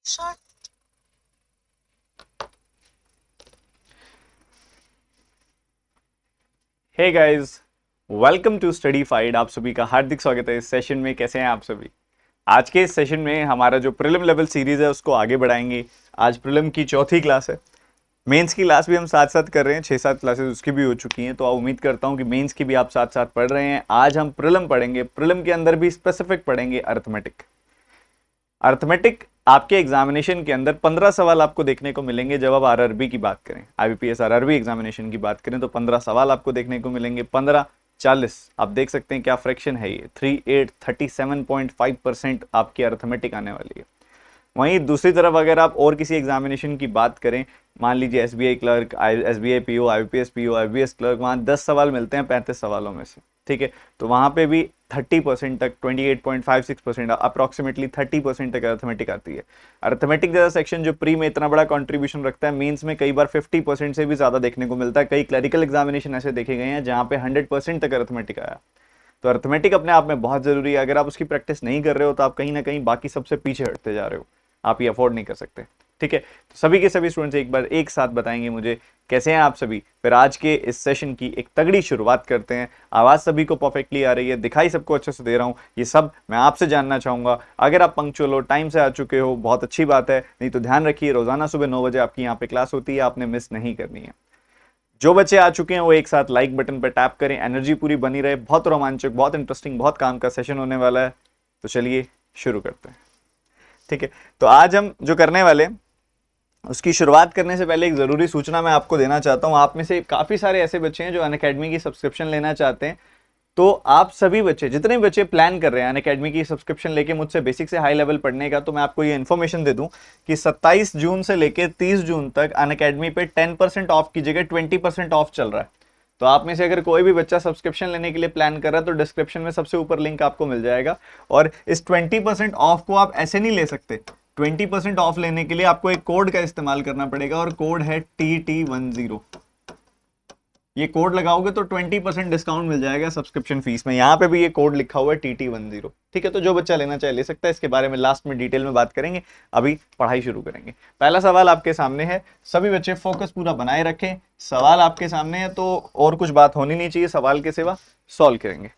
Sure. Hey guys, welcome to Studyfied. आप सभी का हार्दिक स्वागत है इस सेशन में। कैसे हैं आप सभी? आज के इस सेशन में हमारा जो प्रीलिम लेवल सीरीज है उसको आगे बढ़ाएंगे। आज प्रीलिम की चौथी क्लास है। मेंस की क्लास भी हम साथ साथ कर रहे हैं, 6-7 क्लासेस उसकी भी हो चुकी हैं, तो आप उम्मीद करता हूं कि मेंस की भी आप साथ साथ पढ़ रहे हैं। आज हम प्रीलिम पढ़ेंगे। प्रीलिम के अंदर भी स्पेसिफिक पढ़ेंगे अर्थमेटिक। अर्थमेटिक आपके एग्जामिनेशन के अंदर 15 सवाल आपको देखने को मिलेंगे। जब आप आरआरबी की बात करें, आईबीपीएस आरआरबी एग्जामिनेशन की बात करें, तो 15 सवाल आपको देखने को मिलेंगे। 15-40 आप देख सकते हैं क्या फ्रैक्शन है ये। 37.5% आपकी अर्थमेटिक आने वाली है। वहीं दूसरी तरफ अगर आप और किसी एग्जामिनेशन की बात करें, मान लीजिए SBI clerk, SBI PO, IPS PO, IBS clerk, वहाँ 10 सवाल मिलते हैं 35 सवालों में से। ठीक है, तो वहाँ पे भी 30% तक, 28.56% अप्रॉक्सीमेटली 30% तक अर्थमेटिक आती है। अर्थमेटिक जैसा सेक्शन जो प्री में इतना बड़ा कंट्रीब्यूशन रखता है, मीन्स में कई बार 50% से भी ज़्यादा देखने को मिलता है। कई क्लरिकल एग्जामिनेशन ऐसे देखे गए हैं जहाँ पे 100% तक अर्थमेटिक आया। तो अर्थमेटिक अपने आप में बहुत ज़रूरी है। अगर आप उसकी प्रैक्टिस नहीं कर रहे हो तो आप कहीं ना कहीं बाकी सबसे पीछे हटते जा रहे हो। आप ये अफोर्ड नहीं कर सकते। ठीक है, तो सभी के सभी स्टूडेंट्स एक बार एक साथ बताएंगे मुझे कैसे हैं आप सभी। फिर आज के इस सेशन की एक तगड़ी शुरुआत करते हैं। आवाज़ सभी को परफेक्टली आ रही है, दिखाई सबको अच्छे से दे रहा हूँ, ये सब मैं आपसे जानना चाहूँगा। अगर आप पंक्चुअल हो, टाइम से आ चुके हो, बहुत अच्छी बात है। नहीं तो ध्यान रखिए, रोज़ाना सुबह 9 बजे आपकी यहाँ पे क्लास होती है, आपने मिस नहीं करनी है। जो बच्चे आ चुके हैं वो एक साथ लाइक बटन पर टैप करें। एनर्जी पूरी बनी रहे। बहुत रोमांचक, बहुत इंटरेस्टिंग, बहुत काम का सेशन होने वाला है। तो चलिए शुरू करते हैं। ठीक है, तो आज हम जो करने वाले हैं उसकी शुरुआत करने से पहले एक ज़रूरी सूचना मैं आपको देना चाहता हूं। आप में से काफ़ी सारे ऐसे बच्चे हैं जो अनअकैडमी की सब्सक्रिप्शन लेना चाहते हैं। तो आप सभी बच्चे, जितने बच्चे प्लान कर रहे हैं अनअकैडमी की सब्सक्रिप्शन लेके मुझसे बेसिक से हाई लेवल पढ़ने का, तो मैं आपको ये इन्फॉर्मेशन दे दूं कि 27 जून से लेके 30 जून तक अनअकैडमी पे 10% ऑफ की जगह 20% ऑफ चल रहा है। तो आप में से अगर कोई भी बच्चा सब्सक्रिप्शन लेने के लिए प्लान कर रहा है तो डिस्क्रिप्शन में सबसे ऊपर लिंक आपको मिल जाएगा। और इस 20% ऑफ को आप ऐसे नहीं ले सकते। 20% ऑफ लेने के लिए आपको एक कोड का इस्तेमाल करना पड़ेगा और कोड है TT10। ये कोड लगाओगे तो 20% डिस्काउंट मिल जाएगा सब्सक्रिप्शन फीस में। यहाँ पे भी ये कोड लिखा हुआ है TT10। ठीक है, तो जो बच्चा लेना चाहे ले सकता है। इसके बारे में लास्ट में डिटेल में बात करेंगे। अभी पढ़ाई शुरू करेंगे। पहला सवाल आपके सामने है। सभी बच्चे फोकस पूरा बनाए रखें। सवाल आपके सामने है तो और कुछ बात होनी नहीं चाहिए, सवाल के सिवा सॉल्व करेंगे।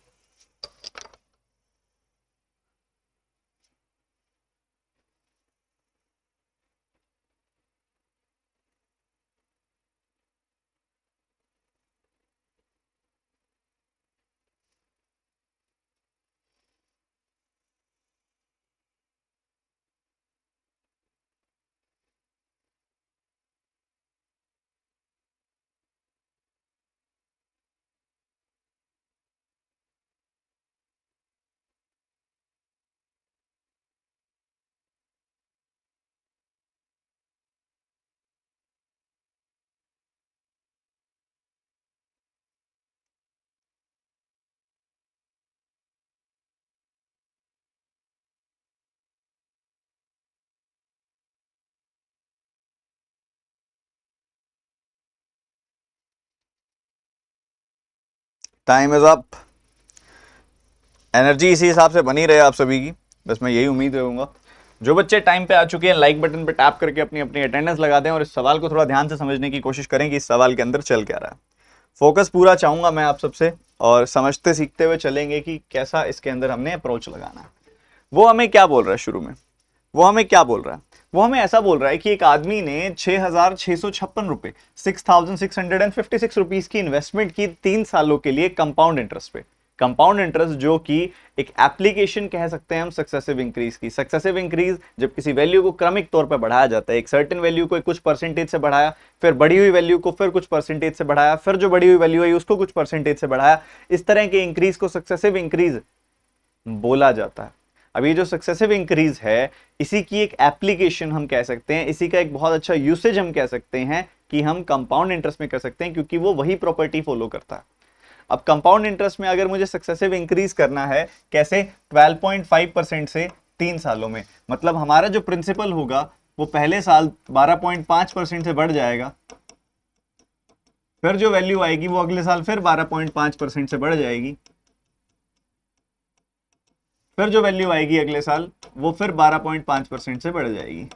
Time is up. एनर्जी इसी हिसाब से बनी रहे आप सभी की, बस मैं यही उम्मीद करूंगा। जो बच्चे टाइम पे आ चुके हैं लाइक बटन पे टैप करके अपनी अपनी अटेंडेंस लगा दें और इस सवाल को थोड़ा ध्यान से समझने की कोशिश करें कि इस सवाल के अंदर चल क्या रहा है। फोकस पूरा चाहूंगा मैं आप सबसे, और समझते सीखते हुए चलेंगे कि कैसा इसके अंदर हमने अप्रोच लगाना है। वो हमें क्या बोल रहा है शुरू में? वो हमें क्या बोल रहा है? वो हमें ऐसा बोल रहा है कि एक आदमी ने 6,656 रुपए, 6,656 रुपीज की इन्वेस्टमेंट की 3 सालों के लिए कंपाउंड इंटरेस्ट पे। कंपाउंड इंटरेस्ट जो कि एक एप्लीकेशन कह सकते हैं हम सक्सेसिव इंक्रीज की। सक्सेसिव इंक्रीज जब किसी वैल्यू को क्रमिक तौर पर बढ़ाया जाता है, एक सर्टेन वैल्यू को कुछ परसेंटेज से बढ़ाया, फिर बढ़ी हुई वैल्यू को फिर कुछ परसेंटेज से बढ़ाया, फिर जो बढ़ी हुई वैल्यू है उसको कुछ परसेंटेज से बढ़ाया, इस तरह के इंक्रीज को सक्सेसिव इंक्रीज बोला जाता है। अब ये जो सक्सेसिव इंक्रीज है, इसी की एक एप्लीकेशन हम कह सकते हैं, इसी का एक बहुत अच्छा यूसेज हम कह सकते हैं कि हम कंपाउंड इंटरेस्ट में कर सकते हैं, क्योंकि वो वही प्रॉपर्टी फॉलो करता है। अब कंपाउंड इंटरेस्ट में अगर मुझे सक्सेसिव इंक्रीज करना है, कैसे? 12.5% से 3 सालों में। मतलब हमारा जो प्रिंसिपल होगा वो पहले साल 12.5% से बढ़ जाएगा, फिर जो वैल्यू आएगी वो अगले साल फिर 12.5% से बढ़ जाएगी, फिर जो वैल्यू आएगी अगले साल वो फिर 12.5% से बढ़ जाएगी।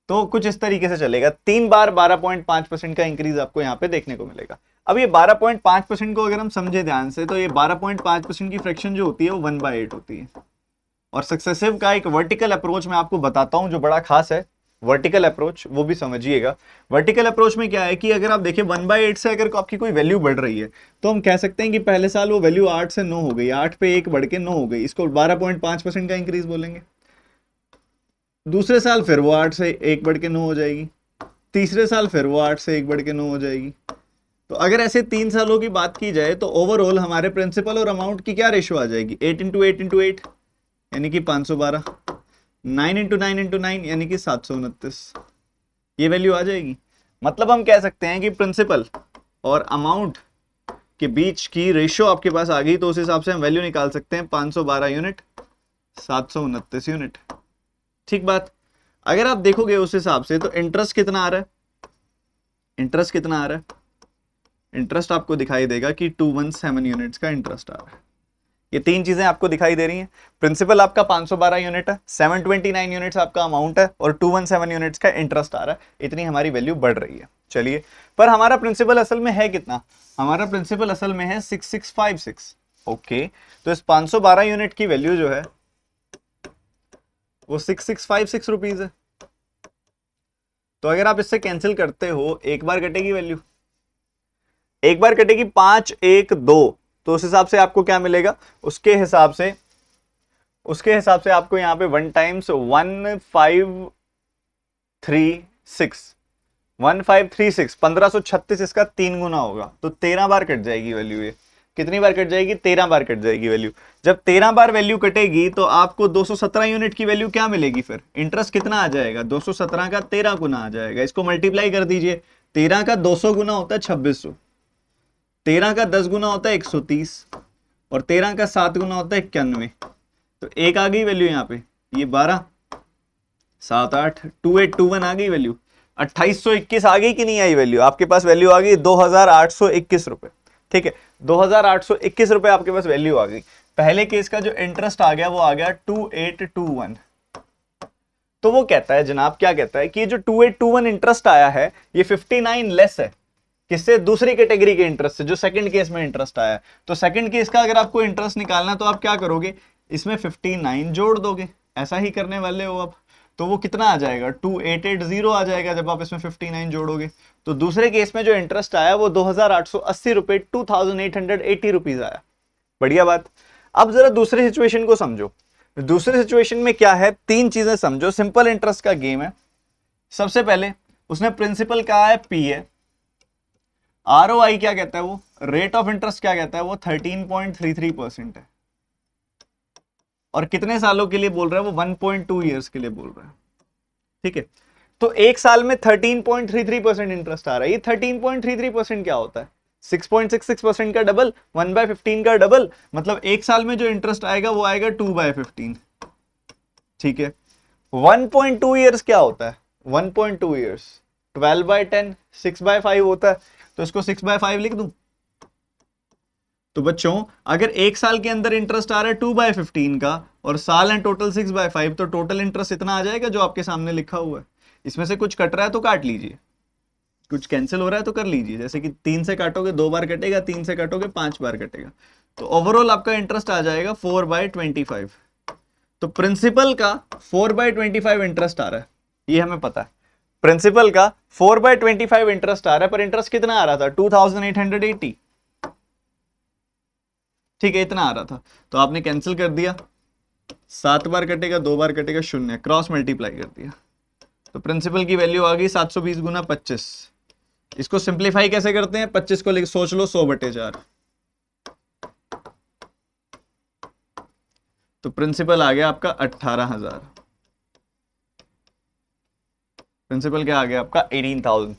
तो कुछ इस तरीके से चलेगा, 3 बार 12.5% का इंक्रीज आपको यहाँ पे देखने को मिलेगा। अब ये 12.5% को अगर हम समझे ध्यान से, तो ये 12.5% की फ्रैक्शन जो होती है वो 1/8 होती है। और सक्सेसिव का एक वर्टिकल अप्रोच मैं आपको बताता हूं जो बड़ा खास है, वर्टिकल अप्रोच, वो भी समझिएगा। वर्टिकल अप्रोच में क्या है कि अगर आप देखिए 1/8 से अगर आपकी कोई वैल्यू बढ़ रही है, तो हम कह सकते हैं कि पहले साल वो वैल्यू 8 से 9 हो गई, 8 पे 1 बढ़ के 9 हो गई, इसको 12.5% का इंक्रीज बोलेंगे। दूसरे साल फिर वो 8 से 1 बढ़ के 9 हो जाएगी, तीसरे साल फिर वो 8 से 1 बढ़ के 9 हो जाएगी। तो अगर ऐसे 3 सालों की बात की जाए तो ओवरऑल हमारे प्रिंसिपल और अमाउंट की क्या रेशो आ जाएगी, 8 इंटू 8 इंटू 8 यानी कि 512, 9 इंटू 9 इंटू 9 यानी कि 729, ये वैल्यू आ जाएगी। मतलब हम कह सकते हैं कि प्रिंसिपल और अमाउंट के बीच की रेशो आपके पास आ गई, तो उस हिसाब से हम वैल्यू निकाल सकते हैं 512 यूनिट, 729 यूनिट। ठीक बात। अगर आप देखोगे उस हिसाब से तो इंटरेस्ट कितना आ रहा है, इंटरेस्ट कितना आ रहा है, इंटरेस्ट आपको दिखाई देगा कि 217 यूनिट्स का इंटरेस्ट आ रहा है। ये 3 चीजें आपको दिखाई दे रही हैं। प्रिंसिपल आपका 512 यूनिट है, 729 यूनिट्स आपका अमाउंट है और 217 यूनिट्स का इंटरेस्ट आ रहा है। इतनी हमारी वैल्यू बढ़ रही है। चलिए, पर हमारा प्रिंसिपल असल में है कितना, हमारा प्रिंसिपल असल में है 6656। ओके, तो इस 512 यूनिट की वैल्यू जो है वो 6656 रुपीज है। तो अगर आप इससे कैंसिल करते हो, एक बार कटेगी वैल्यू, एक बार कटेगी 512, तो उस हिसाब से आपको क्या मिलेगा, उसके हिसाब से आपको यहां पे 1 टाइम्स 1536 1536 इसका 3 गुना होगा, तो 13 बार कट जाएगी वैल्यू। ये कितनी बार कट जाएगी, 13 बार कट जाएगी वैल्यू। जब 13 बार वैल्यू कटेगी तो आपको 217 यूनिट की वैल्यू क्या मिलेगी, फिर इंटरेस्ट कितना आ जाएगा, 217 का 13 गुना आ जाएगा। इसको मल्टीप्लाई कर दीजिए, 13 का 200 गुना होता है 2600, 13 का 10 गुना होता है 130 और 13 का 7 गुना होता है 91। तो एक आ गई वैल्यू यहाँ पे, ये 12 7 8 2821 आ गई वैल्यू। 2821 आ गई कि नहीं आई वैल्यू, आपके पास वैल्यू आ गई 2821 रुपए। ठीक है, 2821 रुपए आपके पास वैल्यू आ गई। पहले केस का जो इंटरेस्ट आ गया वो आ गया 2821। तो वो कहता है जनाब, क्या कहता है कि ये जो 2821 इंटरेस्ट आया है ये 59 लेस है किससे, दूसरी कैटेगरी के इंटरेस्ट से, जो सेकंड केस में इंटरेस्ट आया है। तो सेकंड केस का अगर आपको इंटरेस्ट निकालना है तो आप क्या करोगे, इसमें 59 जोड़ दोगे, ऐसा ही करने वाले हो आप। तो वो कितना आ जाएगा, 2880 आ जाएगा जब आप इसमें 59 जोड़ोगे। तो दूसरे केस में जो इंटरेस्ट आया वो 2880 रुपए, 2880 रुपीज आया। बढ़िया बात। अब जरा दूसरे सिचुएशन को समझो। दूसरे सिचुएशन में क्या है, 3 चीजें समझो, सिंपल इंटरेस्ट का गेम है। सबसे पहले उसने प्रिंसिपल कहा है पी है, आरओआई क्या कहता है, वो रेट ऑफ इंटरेस्ट क्या कहता है, वो 13.33% है। और कितने सालों के लिए बोल रहा है, वो 1.2 ईयर्स के लिए बोल रहा है। ठीक है, तो एक साल में 13.33% इंटरेस्ट आ रहा है। ये 13.33% क्या होता है, 6.66% का डबल, 1/15 का डबल। मतलब एक साल में जो इंटरेस्ट आएगा वो आएगा 2/15। ठीक है, 1.2 ईयर्स क्या होता है, 1.2 ईयर्स 12/10, 6/5 होता है। तो इसको 6/5 लिख दूं। तो बच्चों अगर एक साल के अंदर इंटरेस्ट आ रहा है 2/15 का और साल है टोटल 6/5, तो टोटल इंटरेस्ट इतना आ जाएगा जो आपके सामने लिखा हुआ है। इसमें से कुछ कट रहा है तो काट लीजिए, कुछ कैंसिल हो रहा है तो कर लीजिए। जैसे कि 3 से काटोगे 2 बार कटेगा, 3 से काटोगे 5 बार कटेगा। तो ओवरऑल आपका इंटरेस्ट आ जाएगा 4/25। तो प्रिंसिपल का 4/25 इंटरेस्ट आ रहा है, ये हमें पता है। प्रिंसिपल का 4/25 इंटरेस्ट आ रहा है, पर इंटरेस्ट कितना आ रहा था, 2880। ठीक है, इतना आ रहा था। तो आपने कैंसिल कर दिया, 7 बार कटेगा, 2 बार कटेगा, 0, क्रॉस मल्टीप्लाई कर दिया। तो प्रिंसिपल की वैल्यू आ गई 720 गुना 25। इसको सिंप्लीफाई कैसे करते हैं, 25 को सोच लो 100/4। तो प्रिंसिपल आ गया आपका 18,000। प्रिंसिपल क्या आ गया आपका 18,000।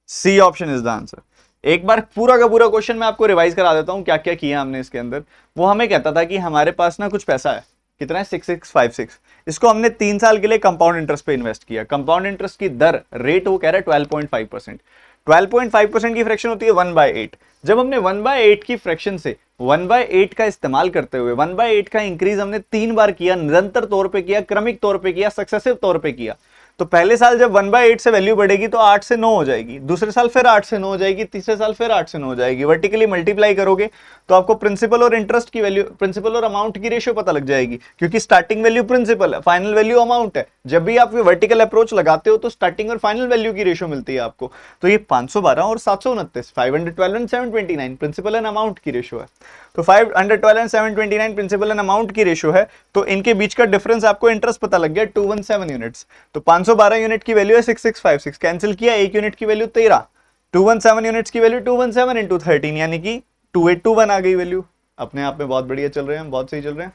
C option is the answer. एक बार पूरा का पूरा क्वेश्चन मैं आपको रिवाइज करा देता हूं, क्या क्या किया हमने इसके अंदर। वो हमें कहता था कि हमारे पास ना कुछ पैसा है, कितना है, 6656। इसको हमने 3 साल के लिए कंपाउंड इंटरेस्ट पे इन्वेस्ट किया। कंपाउंड इंटरेस्ट की दर, रेट वो कह रहा है 12.5%। 12.5% की फ्रैक्शन होती है 1/8। जब हमने 1/8 की फ्रैक्शन से 1/8 का इस्तेमाल करते हुए 1/8 का इंक्रीज हमने 3 बार किया, निरंतर तौर पे किया, क्रमिक तौर पे किया, सक्सेसिव तौर पे किया, तो पहले साल जब 1/8 से वैल्यू बढ़ेगी तो 8 से 9 हो जाएगी, दूसरे साल फिर 8 से 9 हो जाएगी, तीसरे साल फिर 8 से 9 हो जाएगी। वर्टिकली मल्टीप्लाई करोगे तो आपको प्रिंसिपल और इंटरेस्ट की वैल्यू, प्रिंसिपल और अमाउंट की रेशियो पता लग जाएगी, क्योंकि स्टार्टिंग वैल्यू प्रिंसिपल है, फाइनल वैल्यू अमाउंट है। जब भी आप वर्टिकल अप्रोच लगाते हो तो स्टार्टिंग और फाइनल वैल्यू की रेशियो मिलती है आपको। तो ये 512 और 729, 512 एंड 729 प्रिंसिपल एंड अमाउंट की रेशियो है। तो 512 एंड 729 प्रिंसिपल एंड अमाउंट की रेशियो है, तो इनके बीच का डिफरेंस आपको इंटरेस्ट पता लग गया 217 यूनिट्स। तो 512 यूनिट की वैल्यू है 6656, कैंसिल किया, एक यूनिट की वैल्यू 13, 217 यूनिट्स की वैल्यू 217 इंटू 13 यानी कि 2821 आ गई वैल्यू। अपने आप में बहुत बढ़िया चल रहे हैं, बहुत सही चल रहे हैं।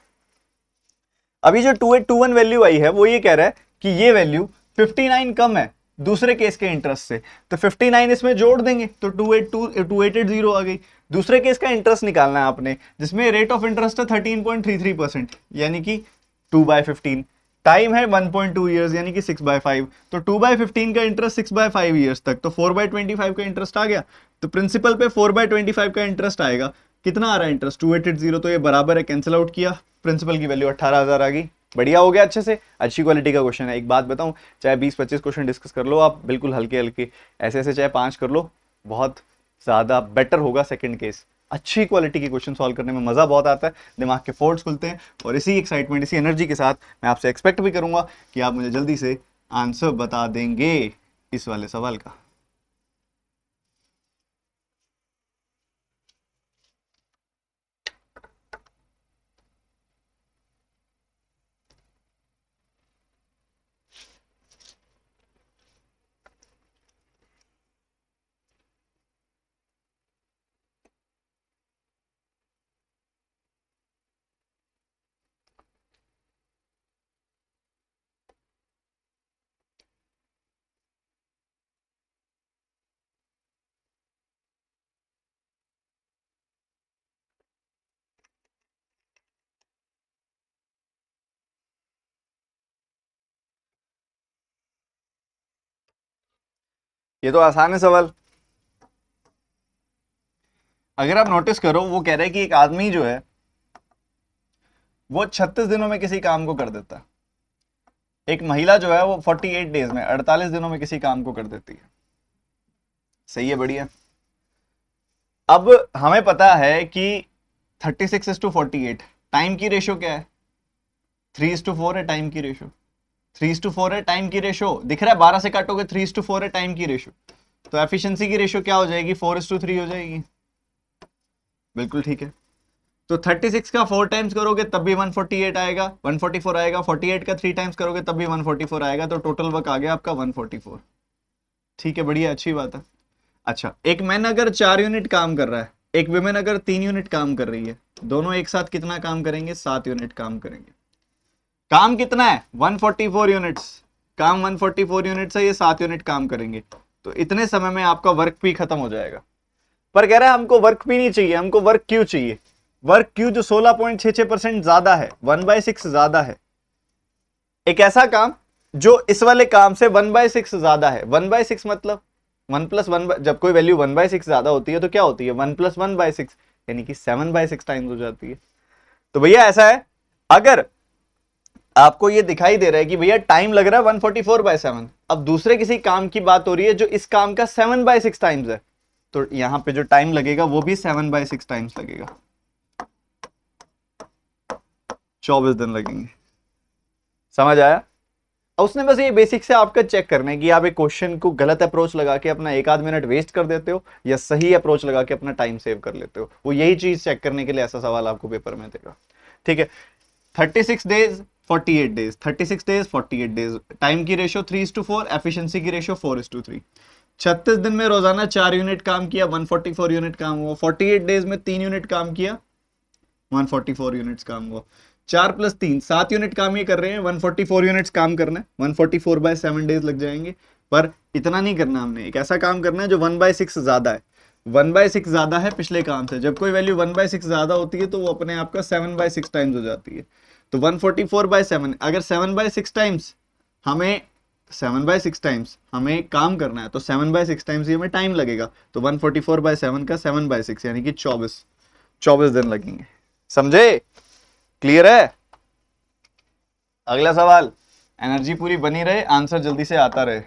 अभी जो 2821 वैल्यू आई है वो ये कह रहा है कि ये वैल्यू 59 कम है दूसरे केस के इंटरेस्ट से, तो 59 इसमें जोड़ देंगे तो 2880 आ गई। दूसरे केस का इंटरेस्ट निकालना है आपने, जिसमें रेट ऑफ इंटरेस्ट है 13.33%, यानी कि 2/15, टाइम है 1.2 ईयर्स यानी कि 6/5, तो 2/15 का इंटरेस्ट 6/5 ईयर्स तक, तो 4/25 का इंटरेस्ट आ गया। तो प्रिंसिपल पे 4/25 का इंटरेस्ट आएगा, कितना आ रहा है इंटरेस्ट 2880, तो ये बराबर है, कैंसिल आउट किया, प्रिंसिपल की वैल्यू 18,000 आ गई। बढ़िया हो गया, अच्छे से, अच्छी क्वालिटी का क्वेश्चन है। एक बात बताऊं, चाहे 20-25 क्वेश्चन डिस्कस कर लो आप, बिल्कुल हल्के हल्के, ऐसे ऐसे चाहे 5 कर लो, बहुत ज्यादा बेटर होगा सेकंड केस। अच्छी क्वालिटी के क्वेश्चन सॉल्व करने में मजा बहुत आता है, दिमाग के फोर्ट्स खुलते हैं, और इसी एक्साइटमेंट, इसी एनर्जी के साथ मैं आपसे एक्सपेक्ट भी करूंगा कि आप मुझे जल्दी से आंसर बता देंगे इस वाले सवाल का। ये तो आसान है सवाल। अगर आप नोटिस करो, वो कह रहे हैं कि एक आदमी जो है वो 36 दिनों में किसी काम को कर देता है, एक महिला जो है वो 48 डेज में, 48 दिनों में किसी काम को कर देती है। सही है, बढ़िया। अब हमें पता है कि 36:48 टाइम की रेशो क्या है, 3:4 है टाइम की रेशो, 3:4 है टाइम की रेशो, दिख रहा है, 12 से काटोगे 3:4 है टाइम की रेशो, तो एफिशिएंसी की रेशो क्या हो जाएगी, 4:3 हो जाएगी। बिल्कुल ठीक है। तो 36 का 4 टाइम्स करोगे तब भी 148 आएगा, 144 आएगा, 48 का 3 टाइम्स करोगे तब भी 144 आएगा, तो टोटल वर्क आ गया आपका 144। ठीक है, बढ़िया, अच्छी बात है। अच्छा, एक मैन अगर 4 यूनिट काम कर रहा है, एक विमेन अगर 3 यूनिट काम कर रही है, दोनों एक साथ कितना काम करेंगे, 7 यूनिट काम करेंगे। काम कितना है, 144 यूनिट्स, काम 144 यूनिट्स है, ये 7 यूनिट काम करेंगे, तो इतने समय में आपका वर्क भी खत्म हो जाएगा। पर कह रहा है हमको वर्क भी नहीं चाहिए, हमको वर्क क्यू चाहिए। वर्क क्यू जो 16.66% ज्यादा है, 1/6 ज्यादा है, एक ऐसा काम जो इस वाले काम से 1/6 ज्यादा है। 1/6 मतलब 1+1, जब कोई वैल्यू 1/6 ज्यादा होती है तो क्या होती है, 1+1/6, यानी कि 7/6 टाइम्स हो जाती है। तो भैया ऐसा है, अगर आपको ये दिखाई दे रहा है कि भैया टाइम लग रहा है 144/7, अब दूसरे किसी काम की बात हो रही है जो इस काम का 7/6 टाइम्स है, तो यहां पे जो टाइम लगेगा वो भी 7/6 टाइम्स लगेगा, 24 दिन लगेंगे। समझ आया? अब उसने बस ये बेसिक से आपका चेक करना है कि आप एक क्वेश्चन को गलत अप्रोच लगा के अपना 1-8 मिनट वेस्ट कर देते हो या सही अप्रोच लगा के अपना टाइम सेव कर लेते हो। वो यही चीज चेक करने के लिए ऐसा सवाल आपको पेपर में देगा। ठीक है, 36 days 48 days, 36 days 48 days, time की रेशियो 3:4, एफिशिएंसी की रेशियो 4:3। 36 दिन में रोजाना 4 यूनिट काम किया, 144 यूनिट काम हुआ। 48 डेज में 3 यूनिट काम किया, 144 यूनिट्स काम हुआ। 4 + 3 7 यूनिट काम ये कर रहे हैं, 144 यूनिट्स काम करना है, 144/7 डेज लग जाएंगे। पर इतना नहीं करना, हमने एक ऐसा काम करना है जो 1/6 ज्यादा है, 1/6 ज्यादा है पिछले काम से। जब कोई वैल्यू 1/6 ज्यादा होती है तो वो अपने आप का 7/6 टाइम्स हो जाती है। तो 144/7, अगर 7/6 टाइम्स हमें 7/6 टाइम्स हमें काम करना है तो 7/6 टाइम्स ही हमें टाइम लगेगा, तो 144/7 का 7/6 यानी कि 24 दिन लगेंगे। समझे? क्लियर है? अगला सवाल, एनर्जी पूरी बनी रहे, आंसर जल्दी से आता रहे।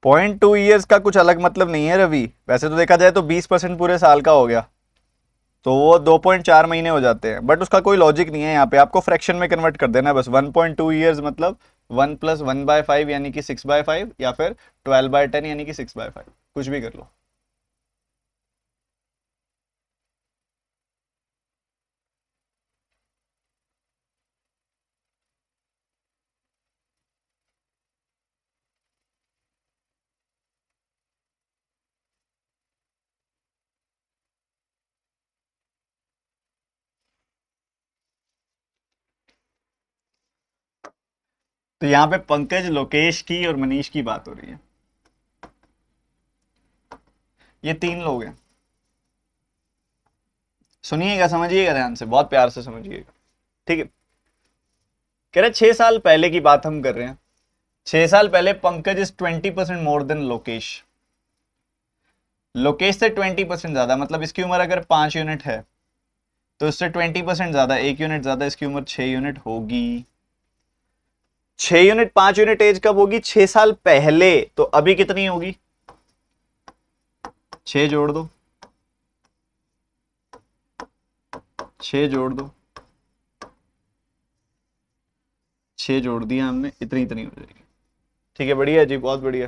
.2 ईयर्स का कुछ अलग मतलब नहीं है रवि, वैसे तो देखा जाए तो 20% पूरे साल का हो गया, तो वो 2.4 महीने हो जाते हैं, बट उसका कोई लॉजिक नहीं है। यहाँ पे आपको फ्रैक्शन में कन्वर्ट कर देना है बस। 1.2 ईयर्स मतलब 1+1/5 यानी कि 6/5, या फिर 12/10 यानी कि 6/5, कुछ भी कर लो। तो यहाँ पे पंकज, लोकेश की और मनीष की बात हो रही है। ये 3 लोग हैं, सुनिएगा, समझिएगा ध्यान से, बहुत प्यार से समझिएगा, ठीक है। कह रहे 6 साल पहले की बात हम कर रहे हैं। 6 साल पहले Pankaj is 20% more than Lokesh. Lokesh से 20% ज्यादा, मतलब इसकी उम्र अगर 5 यूनिट है तो इससे 20% ज्यादा, 1 यूनिट ज्यादा, इसकी उम्र 6 यूनिट होगी। 6 यूनिट 5 यूनिट एज कब होगी? 6 साल पहले। तो अभी कितनी होगी? 6 जोड़ दो, 6 जोड़ दो, 6 जोड़ दिया हमने, इतनी इतनी हो जाएगी। ठीक है, बढ़िया जी, बहुत बढ़िया।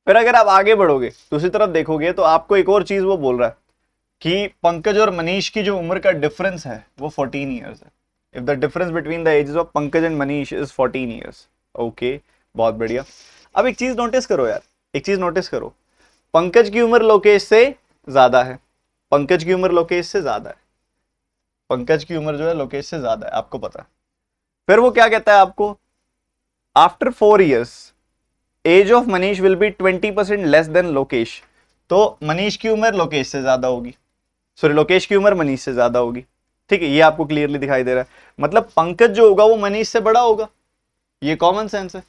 फिर अगर आप आगे बढ़ोगे, दूसरी तरफ देखोगे, तो आपको एक और चीज वो बोल रहा है कि पंकज और मनीष की जो उम्र का डिफरेंस है वो 14 ईयर्स है। If the difference between the ages of Pankaj and Manish is 14 years. Okay, बहुत बढ़िया। अब एक चीज नोटिस करो यार, एक चीज नोटिस करो, पंकज की उम्र लोकेश से ज्यादा है, पंकज की उम्र लोकेश से ज्यादा है, पंकज की उम्र जो है लोकेश से ज्यादा है, आपको पता है। फिर वो क्या कहता है आपको? After 4 years age of Manish will be 20% less than Lokesh. तो मनीष की उम्र लोकेश से ज्यादा होगी, सॉरी लोकेश की उम्र मनीष से ज्यादा होगी। ठीक है, ये आपको क्लियरली दिखाई दे रहा है। मतलब पंकज जो होगा वो मनीष से बड़ा होगा, ये कॉमन सेंस है।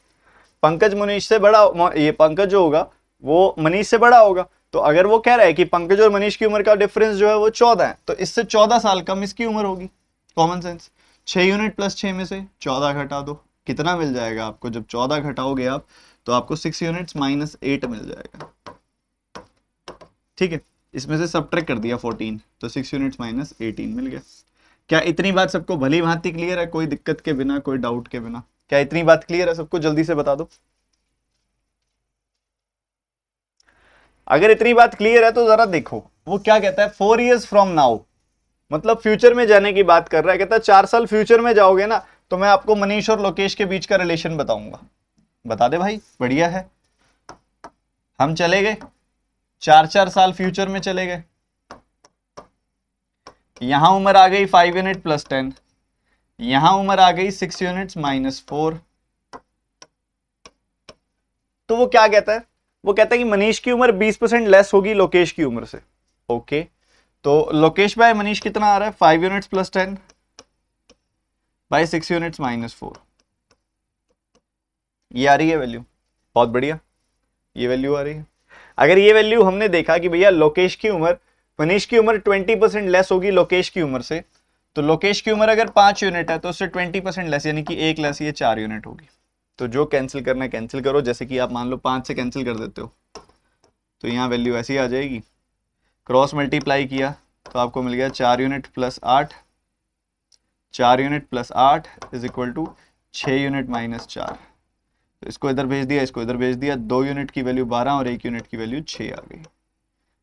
पंकज मनीष से बड़ा, ये पंकज जो होगा वो मनीष से बड़ा होगा। तो अगर वो कह रहा है कि पंकज और मनीष की उम्र का डिफरेंस जो है वो 14 है, तो इससे 14 साल कम इसकी उम्र होगी, कॉमन सेंस। 6 यूनिट प्लस 6 में से 14 घटा दो, कितना मिल जाएगा आपको? जब 14 घटाओगे आप तो आपको 6 यूनिट्स माइनस 8 मिल जाएगा। ठीक है, इसमें से सब्ट्रैक्ट कर दिया 14, तो 6 यूनिट्स माइनस 18 मिल गया। क्या इतनी बात सबको भली भांति क्लियर है, कोई दिक्कत के बिना, कोई डाउट के बिना? क्या इतनी बात क्लियर है सबको? जल्दी से बता दो। अगर इतनी बात क्लियर है तो जरा देखो वो क्या कहता है। 4 ईयर्स फ्रॉम नाउ, मतलब फ्यूचर में जाने की बात कर रहा है। कहता है 4 साल फ्यूचर में जाओगे ना, तो मैं आपको मनीष और लोकेश के बीच का रिलेशन बताऊंगा। बता दे भाई, बढ़िया है। हम चले गए 4 साल फ्यूचर में चले गए, यहां उम्र आ गई 5 यूनिट प्लस 10, यहां उम्र आ गई 6 यूनिट्स माइनस 4। तो वो क्या कहता है? वो कहता है कि मनीष की उम्र 20% लेस होगी लोकेश की उम्र से। ओके, तो लोकेश बाय मनीष कितना आ रहा है? 5 units plus 10 by 6 units minus 4। ये आ रही है वैल्यू, बहुत बढ़िया, ये वैल्यू आ रही है। अगर ये वैल्यू हमने देखा कि भैया लोकेश की उम्र, मनीष की उम्र 20% लेस होगी लोकेश की उम्र से, तो लोकेश की उम्र अगर 5 यूनिट है तो उससे 20% लेस यानी कि 1 लेस, ये 4 यूनिट होगी। तो जो कैंसिल करना है कैंसिल करो, जैसे कि आप मान लो 5 से कैंसिल कर देते हो तो यहाँ वैल्यू ऐसी आ जाएगी। क्रॉस मल्टीप्लाई किया तो आपको मिल गया 4 unit plus 8, 4 unit plus 8 is equal to 6 unit minus 4। तो इसको इधर भेज दिया, इसको इधर भेज दिया, 2 यूनिट की वैल्यू 12 और 1 यूनिट की वैल्यू 6 आ गई।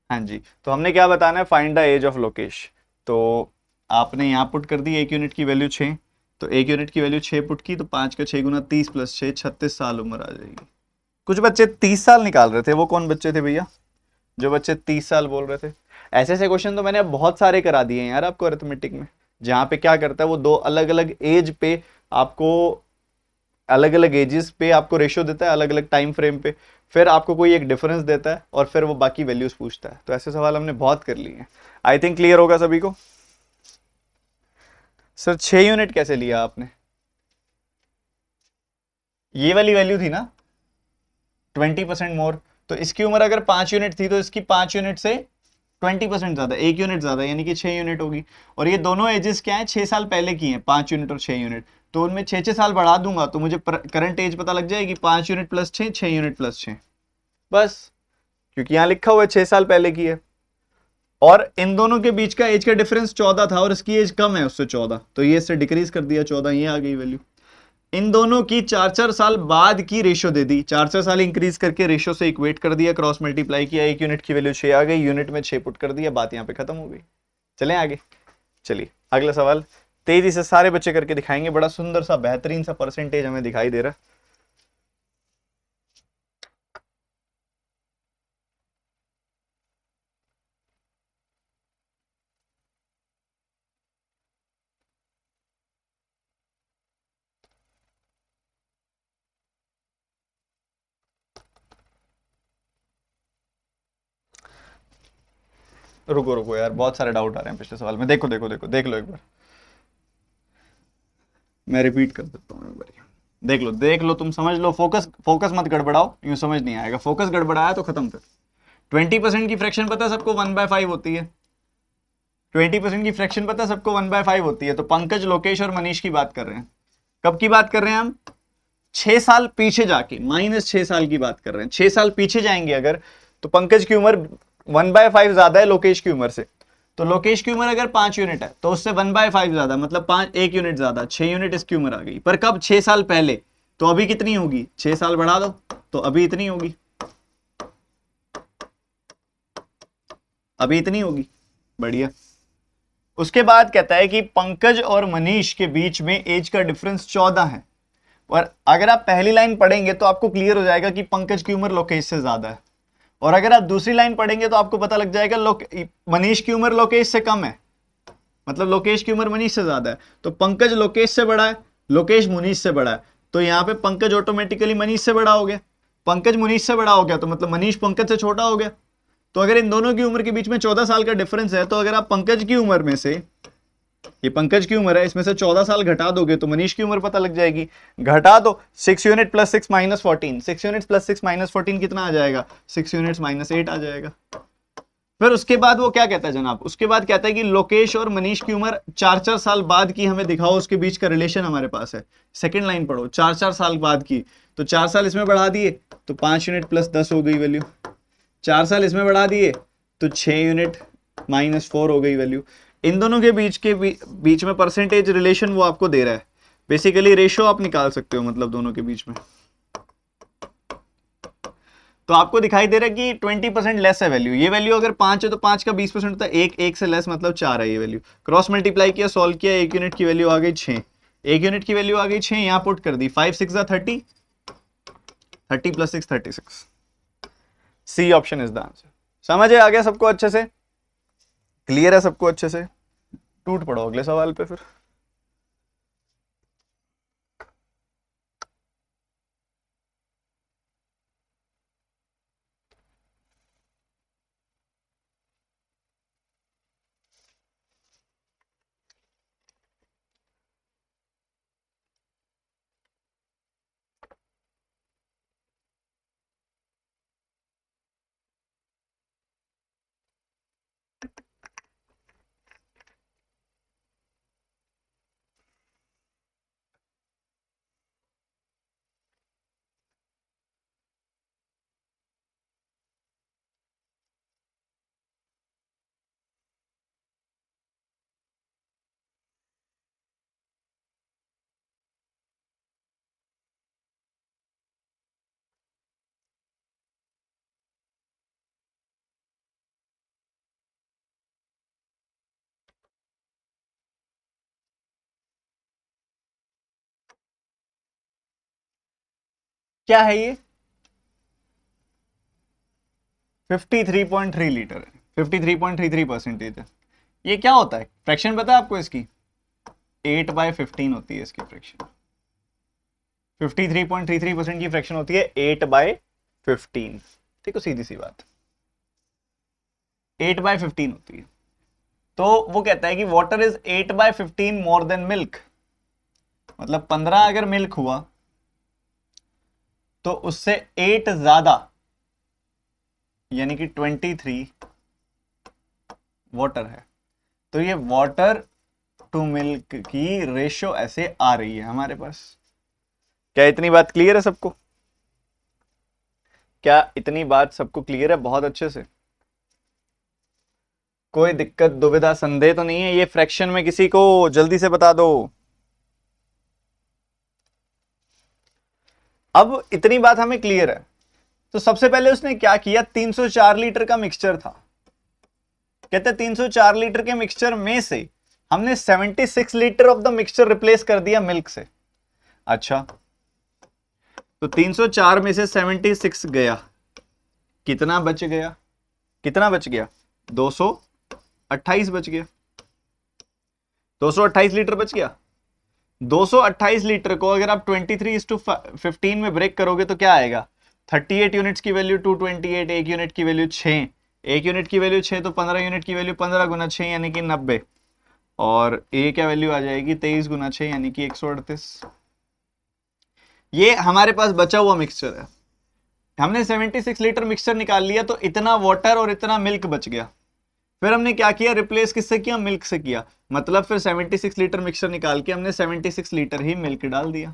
हाँ जी, तो हमने क्या बताना है? Find the age of Lokesh. तो आपने यहाँ पुट कर दी 1 यूनिट की वैल्यू 6, तो 1 यूनिट की वैल्यू 6 पुट की, तो 5 का 6 गुना 30 प्लस 6, 36 साल उम्र आ जाएगी। कुछ बच्चे 30 साल निकाल रहे थे, वो कौन बच्चे थे भैया जो बच्चे 30 साल बोल रहे थे? ऐसे ऐसे क्वेश्चन तो मैंने अब बहुत सारे करा दिए हैं यार आपको अरिथमेटिक में, जहाँ पे क्या करता है वो दो अलग अलग एज पे आपको अलग अलग एजेस पे आपको रेशियो देता है, अलग अलग टाइम फ्रेम पे, फिर आपको कोई एक डिफरेंस देता है और फिर वो बाकी वैल्यूज पूछता है। तो ऐसे सवाल हमने बहुत कर लिए हैं। आई थिंक क्लियर होगा सभी को। सर 6 यूनिट कैसे लिया आपने? ये वाली वैल्यू थी ना 20% मोर, तो इसकी उम्र अगर 5 यूनिट थी तो इसकी 5 यूनिट से 20% ज्यादा, 1 यूनिट ज्यादा, यानी कि 6 यूनिट होगी। और ये दोनों एजेस क्या है, 6 साल पहले की हैं, 5 यूनिट और 6 यूनिट। तो उनमें 6 साल बढ़ा दूंगा तो मुझे करंट एज पता लग जाएगी, 5 यूनिट प्लस 6, 6 यूनिट प्लस 6, बस। क्योंकि यहां लिखा हुआ है 6 साल पहले की है, और इन दोनों के बीच का एज का डिफरेंस 14 था और इसकी एज कम है उससे 14, तो ये इससे डिक्रीज कर दिया 14, ये आ गई वैल्यू। इन दोनों की 4-4 साल बाद की रेशियो दे दी, 4-4 साल इंक्रीज करके रेशियो से इक्वेट कर दिया, क्रॉस मल्टीप्लाई किया, 1 यूनिट की वैल्यू 6 आ गई, यूनिट में 6 पुट कर दिया, बात यहां पे खत्म हो गई। चलें आगे। चलिए अगला सवाल तेजी से सारे बच्चे करके दिखाएंगे, बड़ा सुंदर सा बेहतरीन सा परसेंटेज हमें दिखाई दे रहा है। रुको रुको यार, बहुत सारे डाउट आ रहे हैं पिछले सवाल में। देखो देखो देखो, देख लो एक बार, मैं रिपीट कर देता हूँ एक बार, देख लो, तुम समझ लो, फोकस फोकस मत गड़बड़ाओ, यूं समझ नहीं आएगा, फोकस गड़बड़ाया तो खत्म। फिर 20% की फ्रैक्शन पता है सबको, 1/5 होती है। 20% की फ्रैक्शन पता है सबको, 1/5 होती है। तो पंकज, लोकेश और मनीष की बात कर रहे हैं। कब की बात कर रहे हैं हम? 6 साल पीछे जाके, -6 साल की बात कर रहे हैं। 6 साल पीछे जाएंगे अगर, तो पंकज की उम्र 1/5 ज्यादा है लोकेश की उम्र से। तो लोकेश की उम्र अगर 5 यूनिट है तो उससे 1/5 ज्यादा, मतलब 1 यूनिट ज्यादा, 6 यूनिट इसकी उम्र आ गई। पर कब? 6 साल पहले। तो अभी कितनी होगी? 6 साल बढ़ा दो तो अभी इतनी होगी, अभी इतनी होगी। बढ़िया। उसके बाद कहता है कि पंकज और मनीष के बीच में एज का डिफरेंस 14 है। और अगर आप पहली लाइन पढ़ेंगे तो आपको क्लियर हो जाएगा कि पंकज की उम्र लोकेश से ज्यादा है, और अगर आप दूसरी लाइन पढ़ेंगे तो आपको पता लग जाएगा मनीष की उम्र लोकेश से कम है, मतलब लोकेश की उम्र मनीष से ज्यादा है। तो पंकज लोकेश से बड़ा है, लोकेश मनीष से बड़ा है, तो यहाँ पे पंकज ऑटोमेटिकली मनीष से बड़ा हो गया। पंकज मनीष से बड़ा हो गया तो मतलब मनीष पंकज से छोटा हो गया। तो अगर इन दोनों की उम्र के बीच में 14 साल का डिफरेंस है, तो अगर आप पंकज की उम्र में से, ये पंकज की उम्र है, इसमें से 14 साल घटा दोगे तो मनीष की उम्र पता लग जाएगी। घटा दो, 6 unit plus 6 minus 14, 6 unit plus 6 minus 14 कितना आ जाएगा? 6 यूनिट्स माइनस 8 आ जाएगा। फिर उसके बाद वो क्या कहता है जनाब? उसके बाद कहता है कि लोकेश और मनीष की उम्र 4-4 साल बाद की हमें दिखाओ, उसके बीच का रिलेशन हमारे पास है। सेकंड लाइन पढ़ो, 4-4 साल बाद की, तो 4 साल इसमें बढ़ा दिए तो 5 यूनिट प्लस 10 हो गई वैल्यू, 4 साल इसमें बढ़ा दिए तो 6 यूनिट माइनस 4 हो गई वैल्यू। इन दोनों के बीच में परसेंटेज रिलेशन वो आपको दे रहा है। बेसिकली रेशियो आप निकाल सकते हो, मतलब दोनों के बीच में। तो आपको दिखाई दे रहा है कि 20% लेस है वैल्यू। ये वैल्यू अगर 5 है तो 5 का 20% होता है 1, 1 से लेस मतलब 4 है ये वैल्यू। क्रॉस मल्टीप्लाई किया, सॉल्व किया, 1 यूनिट की वैल्यू आ गई 6, 1 यूनिट की वैल्यू आ गई 6, यहां पुट कर दी, 5 6 30, 30 plus 6 36। C option is the answer. समझ आ गया सबको अच्छे से? क्लियर है सबको अच्छे से? टूट पड़ो अगले सवाल पे फिर। क्या है ये? 53.3 लीटर है, 53.33% है। ये क्या होता है? फ्रैक्शन पता है आपको इसकी? 8/15 होती है इसकी फ्रैक्शन। 53.33% की फ्रैक्शन होती है 8/15। ठीक है, सीधी सी बात, 8/15 होती है। तो वो कहता है कि water is 8/15 more than milk, मतलब 15 अगर मिल्क हुआ तो उससे 8 ज्यादा, यानी कि 23 वाटर है। तो ये वाटर टू मिल्क की रेशियो ऐसे आ रही है हमारे पास। क्या इतनी बात क्लियर है सबको? क्या इतनी बात सबको क्लियर है बहुत अच्छे से? कोई दिक्कत दुविधा संदेह तो नहीं है? ये फ्रैक्शन में किसी को जल्दी से बता दो। अब इतनी बात हमें क्लियर है। तो सबसे पहले उसने क्या किया, 304 लीटर का मिक्सचर था, कहते 304 लीटर के मिक्सचर में से हमने 76 litre of the mixture replace कर दिया मिल्क से। अच्छा, तो 304 में से 76 गया, कितना बच गया? कितना बच गया? 228 बच गया। 228 लीटर बच गया। 228 लीटर को अगर आप 23:15 में ब्रेक करोगे तो क्या आएगा? 38 यूनिट्स की वैल्यू 228, एक यूनिट की वैल्यू 6, एक यूनिट की वैल्यू 6 तो 15 यूनिट की वैल्यू 15 गुना 6 यानी कि 90, और ए क्या वैल्यू आ जाएगी? 23 गुना 6 यानी कि 138। ये हमारे पास बचा हुआ मिक्सचर है। हमने 76 लीटर मिक्सचर निकाल लिया, तो इतना वाटर और इतना मिल्क बच गया। फिर हमने क्या किया, रिप्लेस किससे किया? मिल्क से किया। मतलब फिर 76 लीटर मिक्सचर निकाल के हमने 76 लीटर ही मिल्क डाल दिया।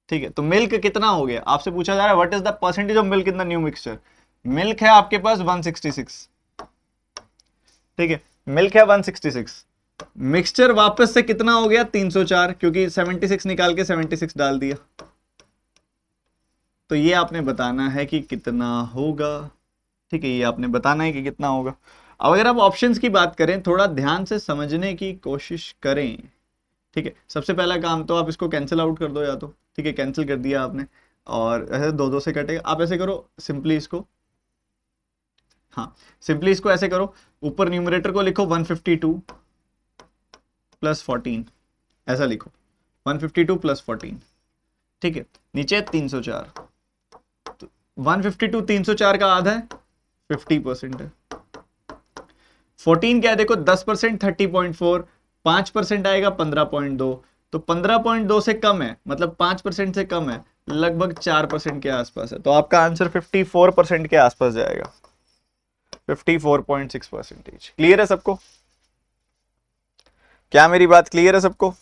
ठीक है, तो मिल्क कितना हो गया? आपसे पूछा जा रहा है what is the percentage of milk in the new mixture. Milk है आपके पास 166। ठीक है, मिल्क है 166। मिक्सचर वापस से कितना हो गया? 304, क्योंकि 76 निकाल के 76 डाल दिया। तो ये आपने बताना है कि कितना होगा। ठीक है, ये आपने बताना है कि कितना होगा। अब अगर आप ऑप्शंस की बात करें, थोड़ा ध्यान से समझने की कोशिश करें। ठीक है, सबसे पहला काम तो आप इसको कैंसिल आउट कर दो या तो। ठीक है, कैंसिल कर दिया आपने, और ऐसे दो दो से कटेगा। आप ऐसे करो सिंपली इसको, हाँ सिंपली इसको ऐसे करो, ऊपर न्यूमरेटर को लिखो 152 प्लस 14, ऐसा लिखो 152 प्लस 14। ठीक है, नीचे 304, तो 152 304 का आधा है, 50% है। 14 क्या है देखो, 10% 30.4, 5% आएगा 15.2, तो 15.2 से कम है, मतलब 5% से कम है, लगभग 4% के आसपास है। तो आपका आंसर 54% के आसपास जाएगा, 54.6%। क्लियर है सबको? क्या मेरी बात क्लियर है सबको?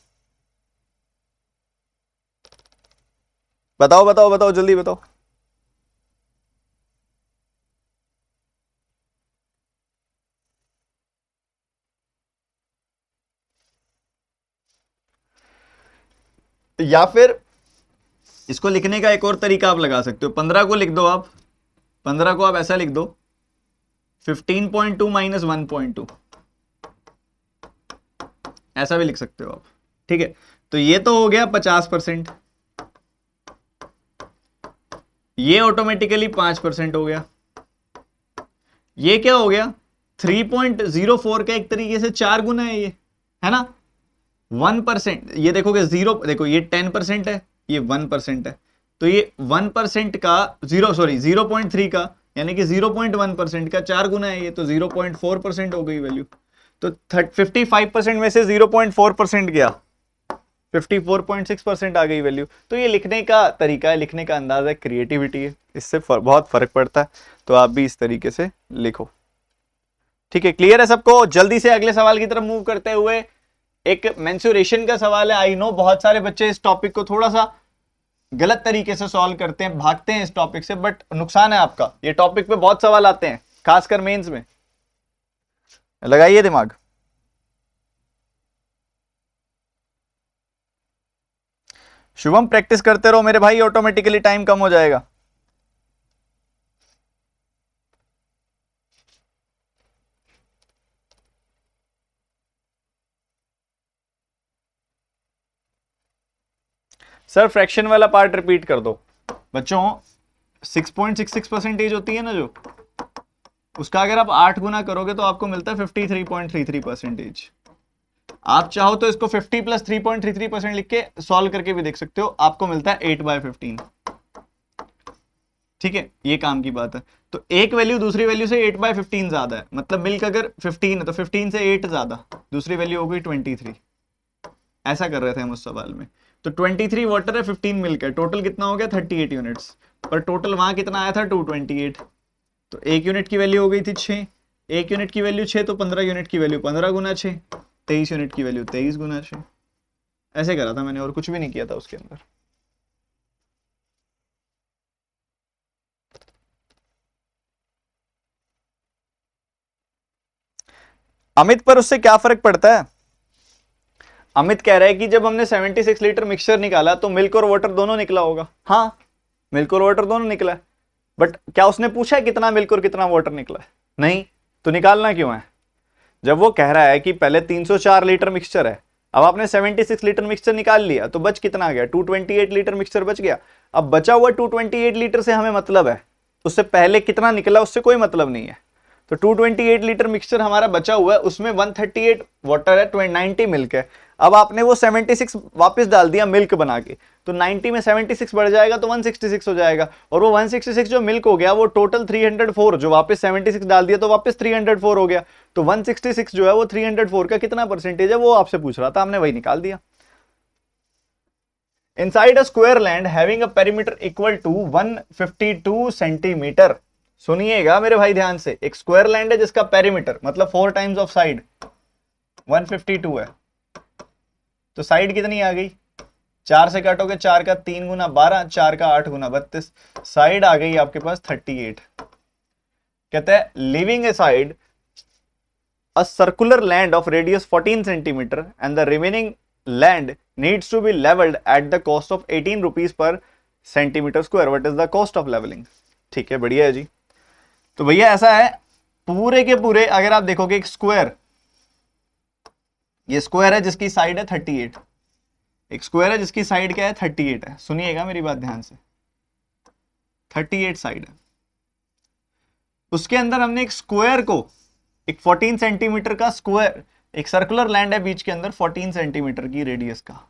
बताओ बताओ बताओ, जल्दी बताओ। या फिर इसको लिखने का एक और तरीका आप लगा सकते हो, 15 को लिख दो आप, 15 को आप ऐसा लिख दो 15.2 माइनस 1.2, ऐसा भी लिख सकते हो आप। ठीक है, तो ये तो हो गया 50%, ये ऑटोमेटिकली 5% हो गया। ये क्या हो गया? 3.04 का एक तरीके से 4 गुना है ये, है ना। 1%, ये देखोगे जीरो, देखो ये 10% है, ये 1% है, तो ये 1% का 0.3 का, यानी कि 0.1% का 4 गुना है ये, तो 0.4% हो गई वैल्यू। तो 55% में से 0.4% गया, 54.6% आ गई वैल्यू। तो ये लिखने का तरीका है, लिखने का अंदाज है, क्रिएटिविटी है, इससे बहुत फर्क पड़ता है। तो आप भी इस तरीके से लिखो। ठीक है, क्लियर है सबको? जल्दी से अगले सवाल की तरफ मूव करते हुए, एक मेंसुरेशन का सवाल है। आई नो बहुत सारे बच्चे इस टॉपिक को थोड़ा सा गलत तरीके से सॉल्व करते हैं, भागते हैं इस टॉपिक से, बट नुकसान है आपका, ये टॉपिक पे बहुत सवाल आते हैं, खासकर मेंस में, लगाइए दिमाग। शुभम प्रैक्टिस करते रहो मेरे भाई, ऑटोमेटिकली टाइम कम हो जाएगा। सर फ्रैक्शन वाला पार्ट रिपीट कर दो बच्चों। 6.66% होती है ना जो, उसका अगर आप 8 गुना करोगे तो आपको मिलता है 53.33%। आप चाहो तो इसको 50 प्लस 3.33% लिख के सॉल्व करके भी देख सकते हो, आपको मिलता है 8/15। ठीक है, ये काम की बात है। तो एक वैल्यू दूसरी वैल्यू से 8/15 ज्यादा है, मतलब मिल्क अगर 15 है तो 15 से 8 ज्यादा, दूसरी वैल्यू हो गई 23। ऐसा कर रहे थे हम उस सवाल में। तो 23 वाटर है, 15 मिल्क है, टोटल कितना हो गया 38 यूनिट्स, पर टोटल वहां कितना आया था 228। तो एक यूनिट की वैल्यू हो गई थी 6, एक यूनिट की वैल्यू 6, तो 15 यूनिट की वैल्यू 15 गुना 6, 23 यूनिट की वैल्यू 23 गुना 6। ऐसे करा था मैंने, और कुछ भी नहीं किया था उसके अंदर। अमित, पर उससे क्या फर्क पड़ता है? अमित कह रहा है कि जब हमने 76 लीटर मिक्सचर निकाला तो मिल्क और वाटर दोनों निकला होगा। हाँ, मिल्क और वाटर दोनों निकला है, बट क्या उसने पूछा है कितना मिल्क और कितना वाटर निकला है? नहीं, तो निकालना क्यों है? जब वो कह रहा है कि पहले 304 लीटर मिक्सचर है, अब आपने 76 लीटर मिक्सचर निकाल लिया, तो बच कितना गया? 228 लीटर मिक्सचर बच गया। अब बचा हुआ 228 लीटर से हमें मतलब है, उससे पहले कितना निकला उससे कोई मतलब नहीं है। तो 228 लीटर मिक्सचर हमारा बचा हुआ है, उसमें 138 वाटर है, 90 मिल्क है। अब आपने वो 76 वापस डाल दिया मिल्क बना के, तो 90 में 76 बढ़ जाएगा तो 166 हो जाएगा, और वो 166 जो मिल्क हो गया वो टोटल 304, जो वापस 76 डाल दिया तो वापस 304 हो गया। तो 166 जो है वो 304 का कितना परसेंटेज है वो आपसे पूछ रहा था, हमने वही निकाल दिया। Inside a square land having a perimeter equal to 152 centimetre, सुनिएगा मेरे भाई ध्यान से, एक स्क्वायर लैंड है जिसका पेरीमीटर मतलब 4 टाइम्स ऑफ साइड 152 है, तो साइड कितनी आ गई? 4 से काटोगे, 4 का 3 गुना 12, 4 का 8 गुना 32, साइड आ गई आपके पास 38। कहते हैं leaving aside a circular land of radius 14 centimeter and the remaining land needs to be levelled at the cost of 18 rupees per centimeter square. What is the cost of levelling? ठीक है, बढ़िया है जी। तो भैया ऐसा है, पूरे के पूरे अगर आप देखोगे एक स्क्वायर, ये स्क्वायर है जिसकी साइड है 38, एक स्क्वायर है जिसकी साइड क्या है 38 है, सुनिएगा मेरी बात ध्यान से, 38 साइड है, उसके अंदर हमने एक स्क्वायर को, एक 14 सेंटीमीटर का स्क्वायर, एक सर्कुलर लैंड है बीच के अंदर 14 सेंटीमीटर की रेडियस का,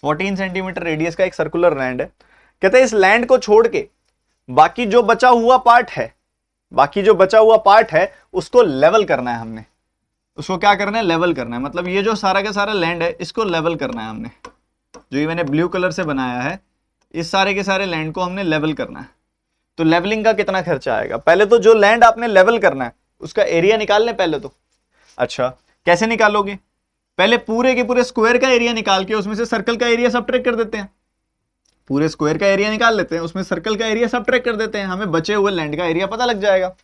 14 सेंटीमीटर रेडियस का एक सर्कुलर लैंड है। कहते हैं इस लैंड को छोड़ के बाकी जो बचा हुआ पार्ट है, बाकी जो बचा हुआ पार्ट है उसको लेवल करना है हमने, उसको क्या करना है? लेवल करना है। मतलब ये जो सारा का सारा लैंड है इसको लेवल करना है हमने, जो ये मैंने ब्लू कलर से बनाया है, इस सारे के सारे लैंड को हमने लेवल करना है। तो लेवलिंग का कितना खर्चा आएगा? पहले तो जो लैंड आपने लेवल करना है उसका एरिया निकाल लें पहले तो। अच्छा, कैसे निकालोगे? पहले पूरे के पूरे स्क्वायर का एरिया निकाल के उसमें से सर्कल का एरिया सबट्रैक्ट कर देते हैं, पूरे स्क्वायर का एरिया निकाल लेते हैं, उसमें सर्कल का एरिया सबट्रैक्ट कर देते हैं, हमें बचे हुए लैंड का एरिया पता लग जाएगा।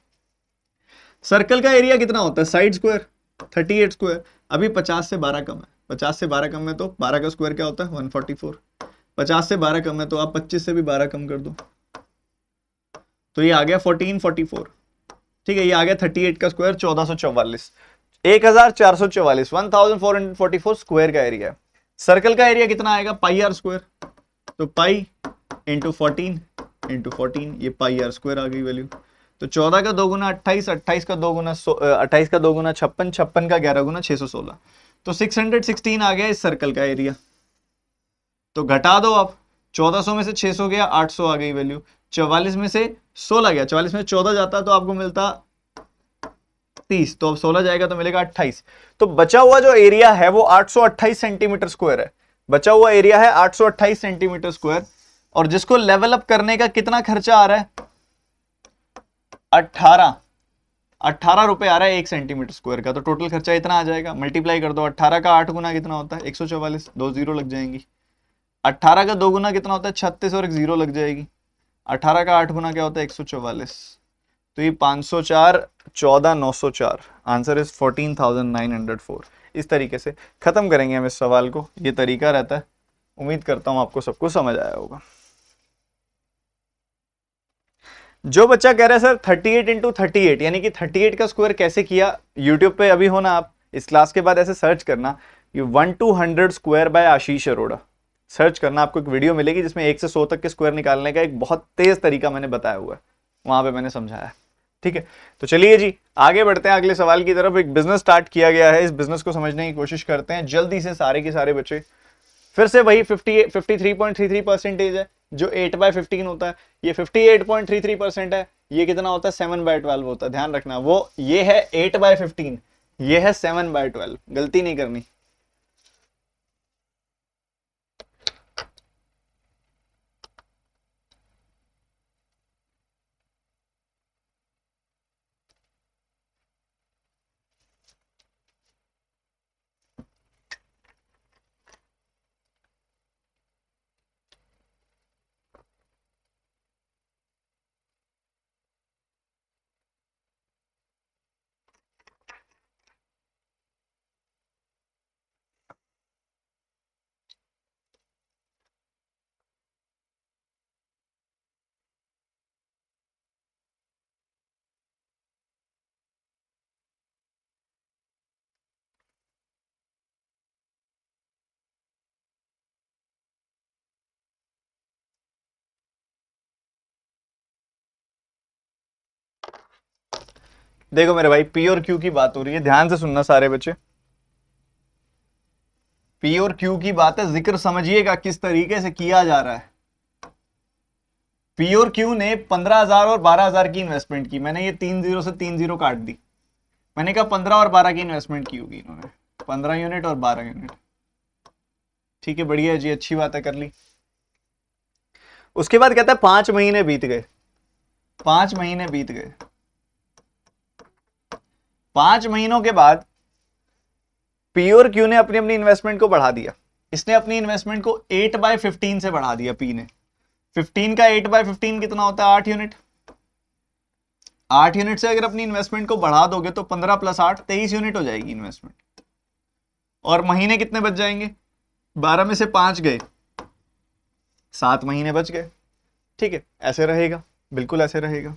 सर्कल का एरिया कितना होता है? साइड स्क्वायर 38 स्क्वायर, अभी 50 से 12 कम है, 50 से 12 कम है तो 12 का स्क्वायर क्या होता है? 144। 50 से 12 कम है तो आप 25 से भी 12 कम कर दो, तो ये आ गया 1444। ठीक है, ये आ गया 38 का स्क्वायर 1444, 1444, 1444 स्क्वायर का एरिया है। सर्कल का एरिया कितना आएगा? पाई आर स्क्वायर, तो पाई इंटू 14 इंटू 14, ये पाई आर स्क्वायर आ गई वैल्यू। तो 14 का 2 गुना 28, 28 का 2 गुना 28 का 2 गुना 56, 56 का 11 गुना 616, तो 616 आ गया इस सर्कल का एरिया। तो घटा दो आप, 1400 में से 600 गया, 800 आ गई वैल्यू, 44 में से 16 गया, 44 में 14 जाता तो आपको मिलता 30, तो अब 16 जाएगा तो मिलेगा 28। तो बचा हुआ जो एरिया है वो 828 सेंटीमीटर स्क्वायर है, बचा हुआ एरिया है 828 सेंटीमीटर स्क्वायर, और जिसको लेवल अप करने का कितना खर्चा आ रहा है? 18 रुपए आ रहा है 1 सेंटीमीटर स्क्वायर का। तो टोटल खर्चा इतना आ जाएगा, मल्टीप्लाई कर दो, 18 का 8 गुना कितना होता है? 144, 2 जीरो लग जाएंगी। 18 का 2 गुना कितना होता है? 36, और एक जीरो लग जाएगी। 18 का 8 गुना क्या होता है? 144, तो ये 504, 14,904, आंसर इज 14,904। इस तरीके से खत्म करेंगे हम इस सवाल को, ये तरीका रहता है। उम्मीद करता हूं आपको सबको समझ आया होगा। जो बच्चा कह रहा है सर 38 इंटू 38 यानी कि 38 का स्क्वायर कैसे किया, यूट्यूब पे अभी हो ना, आप इस क्लास के बाद ऐसे सर्च करना कि 1 to 100 square by Ashish Arora, search करना, आपको एक वीडियो मिलेगी जिसमें 1 से 100 तक के स्क्वायर निकालने का एक बहुत तेज तरीका मैंने बताया हुआ है, वहां पे मैंने समझाया है। ठीक है, तो चलिए जी आगे बढ़ते हैं अगले सवाल की तरफ। एक बिजनेस स्टार्ट किया गया है, इस बिजनेस को समझने की कोशिश करते हैं जल्दी से सारे के सारे बच्चे। फिर से वही 53.33% है जो 8/15 होता है, ये 58.33% है, ये कितना होता है 7/12 होता है। ध्यान रखना, वो ये है 8/15, ये है 7/12, गलती नहीं करनी। देखो मेरे भाई, पी और क्यू की बात हो रही है, ध्यान से सुनना सारे बच्चे। पी और क्यू की बात है, जिक्र समझिएगा किस तरीके से किया जा रहा है। पी और क्यू ने 15,000 और 12,000 की इन्वेस्टमेंट की। मैंने ये 3 जीरो से 3 जीरो काट दी। मैंने कहा 15 और 12 की इन्वेस्टमेंट की होगी इन्होंने, 15 यूनिट और 12 यूनिट। ठीक है, बढ़िया जी, अच्छी बात है, कर ली। उसके बाद कहता है 5 महीने बीत गए। 5 महीने बीत गए। 5 महीनों के बाद पी और क्यू ने अपनी अपनी इन्वेस्टमेंट को बढ़ा दिया। इसने अपनी इन्वेस्टमेंट को 8/15 से बढ़ा दिया। पी ने 15 का 8/15 कितना होता है 8 यूनिट। 8 यूनिट से अगर अपनी इन्वेस्टमेंट को बढ़ा दोगे तो 15 + 8 23 यूनिट हो जाएगी इन्वेस्टमेंट। और महीने कितने बच जाएंगे, 12 में से 5 गए, 7 महीने बच गए। ठीक है, ऐसे रहेगा, बिल्कुल ऐसे रहेगा।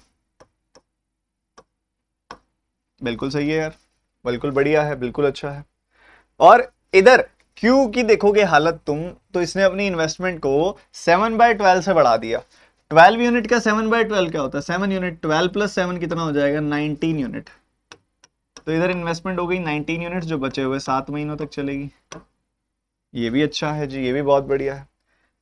बिल्कुल सही है यार, बिल्कुल बढ़िया है, बिल्कुल अच्छा है। और इधर क्यू की देखोगे हालत तुम, तो इसने अपनी इन्वेस्टमेंट को 7/12 से बढ़ा दिया। 12 यूनिट का 7/12 क्या होता है 7 यूनिट। 12 + 7 कितना हो जाएगा 19 यूनिट। तो इधर इन्वेस्टमेंट हो गई 19 यूनिट, जो बचे हुए 7 महीनों तक चलेगी। ये भी अच्छा है जी, ये भी बहुत बढ़िया है।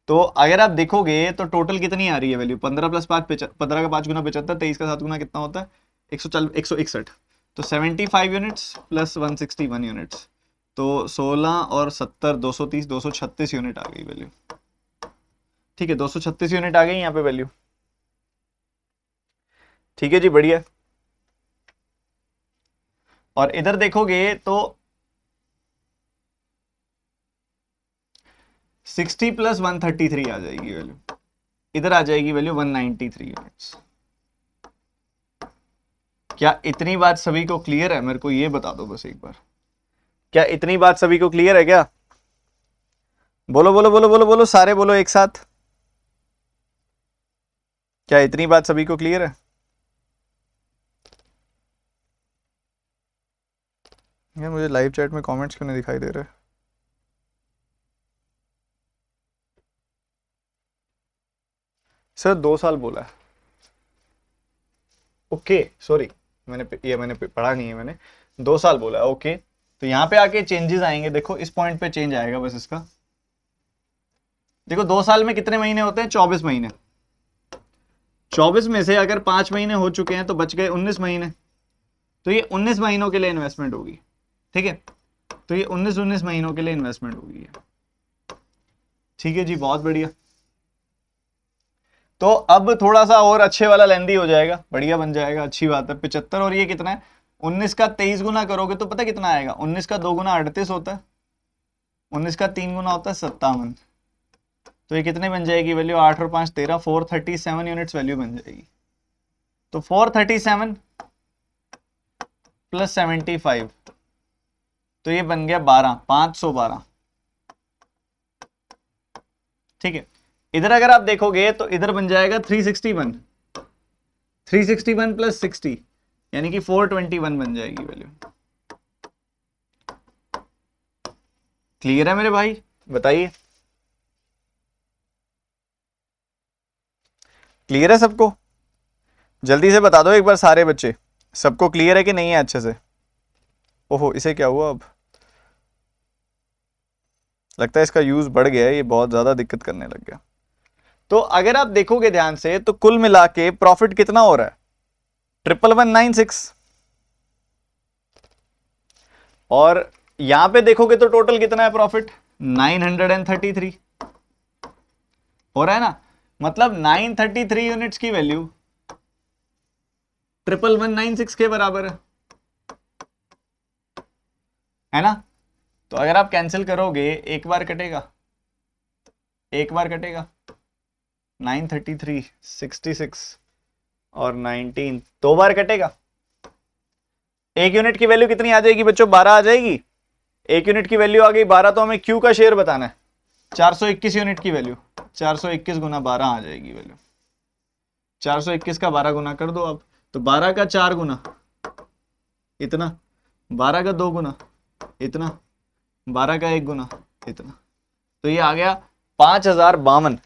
तो अगर आप देखोगे तो टोटल कितनी आ रही है वैल्यू, 15 + 5 15 का 5 गुना 75, 23 का 7 गुना कितना होता है 161। तो 75 यूनिट्स प्लस 161 यूनिट्स, तो 16 और 70 230 236 यूनिट आ गई वैल्यू। ठीक है, 236 यूनिट आ गई यहाँ पे वैल्यू। ठीक है जी, बढ़िया। और इधर देखोगे तो 60 + 133 आ जाएगी वैल्यू। इधर आ जाएगी वैल्यू 193 यूनिट्स। क्या इतनी बात सभी को क्लियर है, मेरे को ये बता दो बस एक बार। क्या इतनी बात सभी को क्लियर है क्या? बोलो बोलो बोलो बोलो बोलो, सारे बोलो एक साथ। क्या इतनी बात सभी को क्लियर है? यार मुझे लाइव चैट में कमेंट्स क्यों नहीं दिखाई दे रहे? सर 2 साल बोला है। ओके सॉरी, मैंने पढ़ा नहीं है मैंने। 2 साल बोला है, ओके। तो यहाँ पे आके चेंजेस आएंगे, देखो इस पॉइंट पे चेंज आएगा बस इसका। देखो 2 साल में कितने महीने होते हैं 24 महीने। 24 में से अगर 5 महीने हो चुके हैं तो बच गए 19 महीने। तो ये 19 महीनों के लिए इन्वेस्टमेंट होगी। ठीक है, तो ये 19 महीनों के लिए इन्वेस्टमेंट होगी। ठीक है जी, बहुत बढ़िया। तो अब थोड़ा सा और अच्छे वाला लेंदी हो जाएगा, बढ़िया बन जाएगा, अच्छी बात है। 75 और ये कितना है 19 का 23 गुना करोगे तो पता कितना आएगा, 19 का 2 गुना 38 होता है, 19 का 3 गुना होता है 57। तो ये कितने बन जाएगी वैल्यू, 8 और 5 13, 437 यूनिट्स वैल्यू बन जाएगी। तो 437 + 75, तो ये बन गया 12, 512। ठीक है, इधर अगर आप देखोगे तो इधर बन जाएगा 361, 361 + 60 यानी कि 421 बन जाएगी वैल्यू। क्लियर है मेरे भाई, बताइए क्लियर है सबको? जल्दी से बता दो एक बार सारे बच्चे, सबको क्लियर है कि नहीं है अच्छे से? ओहो, इसे क्या हुआ? अब लगता है इसका यूज बढ़ गया है, ये बहुत ज्यादा दिक्कत करने लग गया। तो अगर आप देखोगे ध्यान से तो कुल मिला के प्रॉफिट कितना हो रहा है? 11,196। और यहां पे देखोगे तो टोटल कितना है प्रॉफिट? 933 हो रहा है ना। मतलब 933 यूनिट्स की वैल्यू 11,196 के बराबर है ना। तो अगर आप कैंसिल करोगे, एक बार कटेगा, एक बार कटेगा, 933, 66 और 19 दो बार कटेगा। एक यूनिट की वैल्यू कितनी आ जाएगी बच्चों? 12 आ जाएगी। एक यूनिट की वैल्यू आ गई 12, तो हमें क्यू का शेयर बताना है। 421 यूनिट की वैल्यू, 421 गुना 12 आ जाएगी वैल्यू। 421 का 12 गुना कर दो आप, तो 12 का 4 गुना इतना, 12 का 2 गुना इतना, 12 का 1 गुना इतना, तो ये आ गया 5052।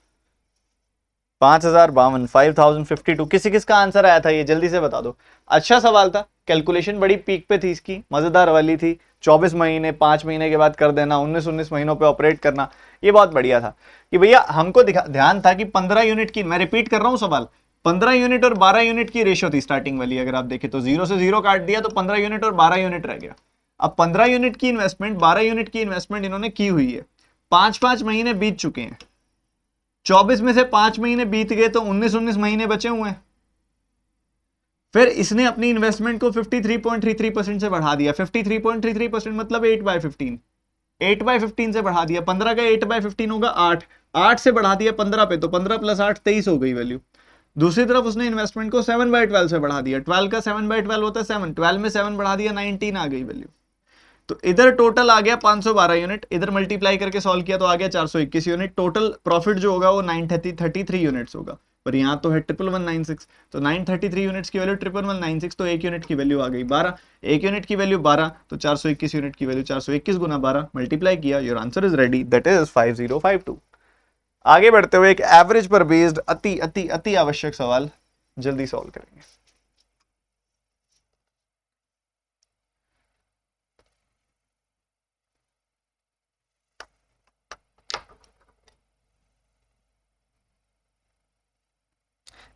5052, 5052। किसी किसका आंसर आया था ये? जल्दी से बता दो। अच्छा सवाल था, कैलकुलेशन बड़ी पीक पे थी इसकी, मजेदार वाली थी। 24 महीने 5 महीने के बाद कर देना, 19 महीनों पे ऑपरेट करना, ये बहुत बढ़िया था। कि भैया हमको ध्यान था कि 15 यूनिट की, मैं रिपीट कर रहा हूं सवाल, 15 यूनिट और 12 यूनिट की रेशियो थी स्टार्टिंग वाली। अगर आप देखें तो 0 से 0 काट दिया तो 15 यूनिट और 12 यूनिट रह गया। अब 15 यूनिट की इन्वेस्टमेंट, 12 यूनिट की इन्वेस्टमेंट इन्होंने की हुई है। 5-5 महीने बीत चुके हैं, 24 में से 5 महीने बीत गए तो 19 महीने बचे हुए हैं। फिर इसने अपनी इन्वेस्टमेंट को 53.33% से बढ़ा दिया। 53.33% मतलब 8/15, 8/15 से बढ़ा दिया। 15 का 8/15 होगा 8, 8 से बढ़ा दिया 15 पे, तो 15 + 8 23 हो गई वैल्यू। दूसरी तरफ उसने इन्वेस्टमेंट को 7/12 से बढ़ा दिया। 12 का 7/12 होता है 7, 12 में 7 बढ़ा दिया 19 आ गई वैल्यू। तो इधर टोटल आ गया 512 यूनिट, इधर मल्टीप्लाई करके सॉल्व किया तो आ गया 421 यूनिट। टोटल प्रॉफिट जो होगा वो 933 यूनिट्स होगा, पर यहाँ तो है 11,196, तो 933 यूनिट्स की वैल्यू 11,196, तो एक यूनिट की वैल्यू आ गई 12। एक यूनिट की वैल्यू 12, तो 421 यूनिट की वैल्यू 421 गुना 12 मल्टीप्लाई किया, your answer is ready, that is 5052। आगे बढ़ते हुए एक एवरेज पर बेस्ड अति अति अति आवश्यक सवाल जल्दी सॉल्व करेंगे।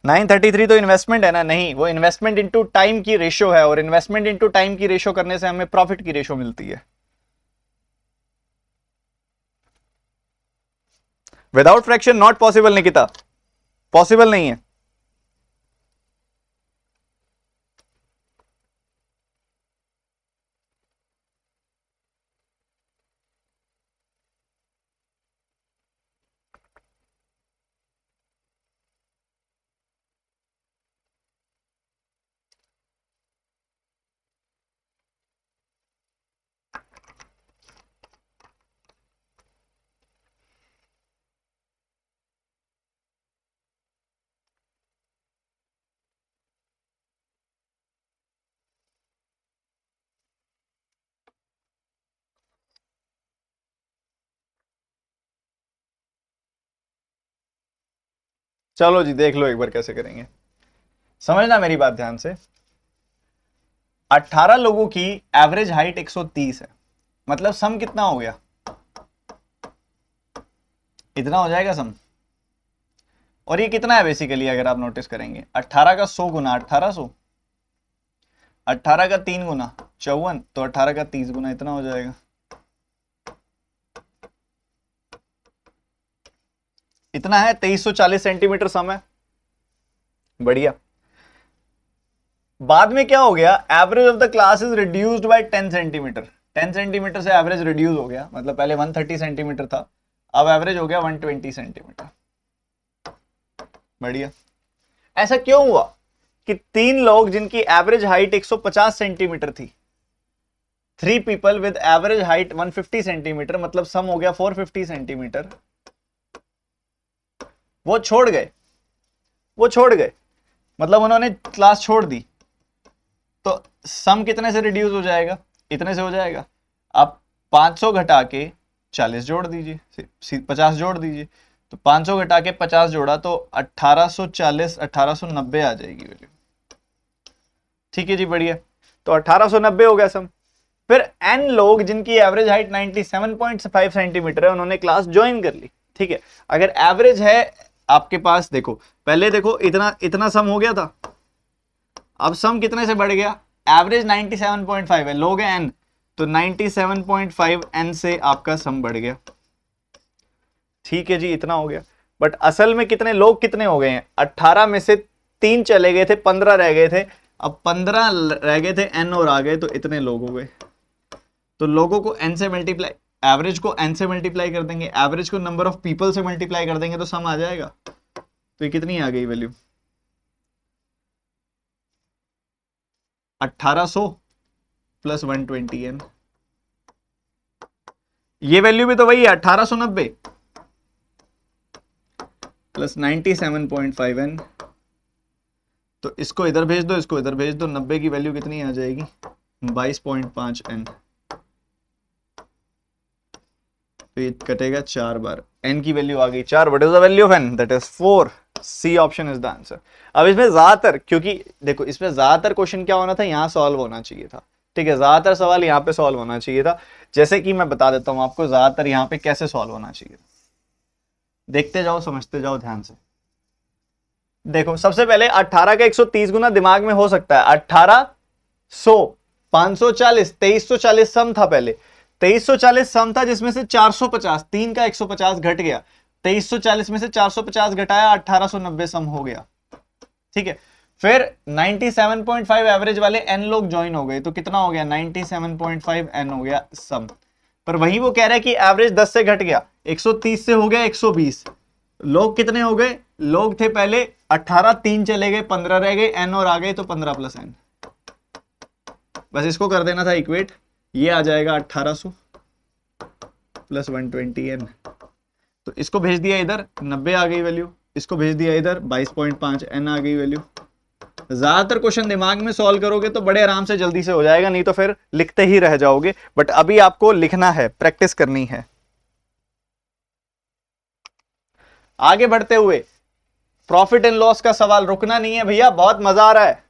नाइन थर्टी थ्री तो इन्वेस्टमेंट है ना? नहीं, वो इन्वेस्टमेंट इनटू टाइम की रेशियो है, और इन्वेस्टमेंट इनटू टाइम की रेशियो करने से हमें प्रॉफिट की रेशियो मिलती है। Without fraction not possible Nikita, possible नहीं है। चलो जी देख लो एक बार कैसे करेंगे, समझना मेरी बात ध्यान से। 18 लोगों की एवरेज हाइट 130 है, मतलब सम कितना हो गया? इतना हो जाएगा सम। और ये कितना है बेसिकली, अगर आप नोटिस करेंगे 18 का 100 गुना 1800, 18 का 3 गुना 54, तो 18 का 30 गुना इतना हो जाएगा। इतना है, 2340 सेंटीमीटर सम है, बढ़िया। बाद में क्या हो गया? Average of the class is reduced by 10 centimetre. 10 centimetre से एवरेज रिड्यूस हो गया, मतलब पहले 130 सेंटीमीटर था, अब एवरेज हो गया 120 सेंटीमीटर, बढ़िया। ऐसा क्यों हुआ कि 3 लोग जिनकी एवरेज हाइट 150 सेंटीमीटर थी, 3 people with average height 150 centimetre, मतलब सम हो गया 450 सेंटीमीटर, वो छोड़ गए, वो छोड़ गए, मतलब उन्होंने क्लास छोड़ दी। तो सम कितने से रिड्यूस हो जाएगा? इतने से हो जाएगा। आप 500 घटा के 40 जोड़ दीजिए, 50 जोड़ दीजिए, तो 500 घटा के 50 जोड़ा तो 1840, 1890 आ जाएगी वैल्यू। ठीक है जी, बढ़िया। तो 1890 हो गया सम। फिर n लोग जिनकी एवरेज हाइट 97.5 सेंटीमीटर है, उन्होंने क्लास ज्वाइन कर ली। ठीक है, अगर एवरेज है आपके पास, देखो पहले देखो इतना इतना सम हो गया था, अब सम कितने से बढ़ गया, एवरेज 97.5 है, लोग हैं n, तो 97.5 n से आपका सम बढ़ गया। ठीक है जी, इतना हो गया। बट असल में कितने लोग कितने हो गए हैं, 18 में से 3 चले गए थे, 15 रह गए थे। अब 15 रह गए थे, n और आ गए, तो इतने लोग हो गए। तो लोगों को n से मल्टीप्लाई, एवरेज को n से मल्टीप्लाई कर देंगे, एवरेज को नंबर ऑफ पीपल से मल्टीप्लाई कर देंगे, तो सम आ जाएगा। तो ये कितनी आ गई वैल्यू, 1800 प्लस 120n। ये वैल्यू भी तो वही है, 1890 प्लस 97.5n। तो इसको इधर भेज दो, इसको इधर भेज दो, 90 की वैल्यू कितनी आ जाएगी, 22.5n। तो ये कटेगा 4 बार, n की वैल्यू आ गई 4। What is the value of n, that is 4। C option is the answer. अब इसमें ज्यादातर, क्योंकि देखो इसमें ज्यादातर क्वेश्चन क्या होना था, यहां सॉल्व होना चाहिए था। ठीक है, ज्यादातर सवाल यहाँ पे सॉल्व होना चाहिए था। जैसे कि मैं बता देता हूं आपको ज्यादातर यहाँ पे कैसे सॉल्व होना चाहिए, देखते जाओ, समझते जाओ ध्यान से। देखो सबसे पहले 18 का 130 गुना दिमाग में हो सकता है, 1800, 540, 2340 सम था पहले, 2340 सम था, जिसमें से 450, 3 का 150 घट गया, 2340 में से 450 घटाया, 1890 सम हो गया। ठीक है, फिर 97.5 एवरेज वाले n लोग ज्वाइन हो गए, तो कितना हो गया, 97.5 n हो गया सम। पर वही वो कह रहा है कि एवरेज 10 से घट गया, 130 से हो गया 120। लोग कितने हो गए, लोग थे पहले 18, 3 चले गए, 15 रह गए, n और आ गए, तो 15 प्लस n। बस इसको कर देना था इक्वेट, ये आ जाएगा 1800 प्लस 120n। तो इसको भेज दिया इधर, 90 आ गई वैल्यू, इसको भेज दिया इधर, 22.5 n आ गई वैल्यू। ज्यादातर क्वेश्चन दिमाग में सॉल्व करोगे तो बड़े आराम से जल्दी से हो जाएगा, नहीं तो फिर लिखते ही रह जाओगे। बट अभी आपको लिखना है, प्रैक्टिस करनी है। आगे बढ़ते हुए प्रॉफिट एंड लॉस का सवाल, रुकना नहीं है भैया, बहुत मजा आ रहा है।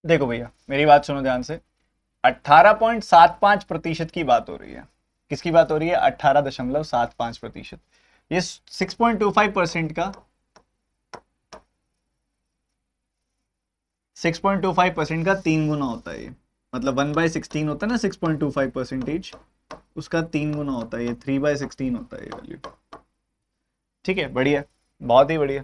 देखो भैया मेरी बात सुनो ध्यान से, 18.75% की बात हो रही है। किसकी बात हो रही है, 18.75%। ये 6.25% का 6.25% का 3 गुना होता है ये, मतलब 1/16 होता है ना 6.25%, उसका 3 गुना होता है, ये 3/16 होता है ये वैल्यू। ठीक है, बढ़िया, बहुत ही बढ़िया।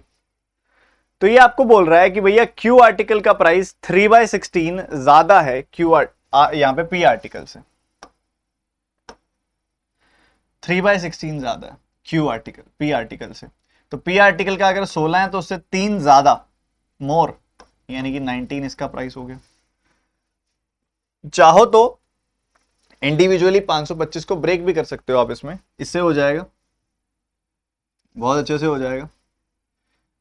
तो ये आपको बोल रहा है कि भैया क्यू आर्टिकल का प्राइस 3/16 ज्यादा है यहाँ पे पी आर्टिकल से, 3/16 ज्यादा है क्यू आर्टिकल पी आर्टिकल से। तो पी आर्टिकल का अगर 16 है तो उससे 3 ज्यादा, मोर, यानी कि 19 इसका प्राइस हो गया। चाहो तो इंडिविजुअली 525 को ब्रेक भी कर सकते हो आप, इसमें इससे हो जाएगा, बहुत अच्छे से हो जाएगा।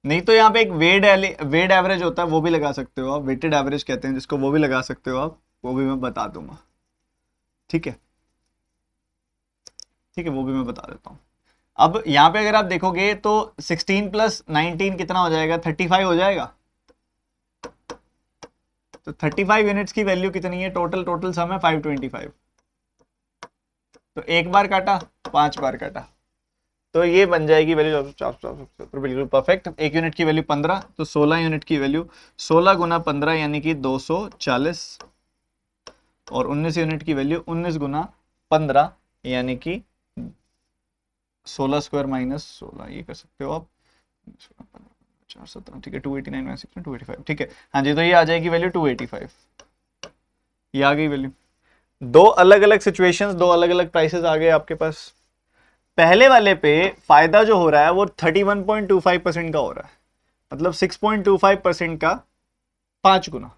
नहीं तो यहाँ पे एक वेट एवरेज होता है, वो भी लगा सकते हो आप, वेटेड एवरेज कहते हैं जिसको, वो भी लगा सकते हो आप, वो भी मैं बता दूंगा। ठीक है, ठीक है, वो भी मैं बता देता हूँ। अब यहाँ पे अगर आप देखोगे तो 16 प्लस 19 कितना हो जाएगा, 35 हो जाएगा। तो 35 यूनिट्स की वैल्यू कितनी है, टोटल सम है 525। तो एक बार काटा, 5 बार काटा, तो ये बन जाएगी वैल्यू, बिल्कुल परफेक्ट। एक यूनिट की वैल्यू 15, तो 16 यूनिट की वैल्यू 16 गुना 15 यानी कि 240, और 19 यूनिट की वैल्यू 19 गुना 15 यानी कि 16 स्क्वायर माइनस 16, ये कर सकते हो आप, 417, ठीक है, 289 माइनस 6 285, ठीक है। हाँ जी, तो ये आ जाएगी वैल्यू 285, ये आ गई वैल्यू। दो अलग अलग सिचुएशंस, दो अलग अलग प्राइसेस आ गए आपके पास। पहले वाले पे फायदा जो हो रहा है वो 31.25% का हो रहा है, मतलब 6.25% का 5 गुना,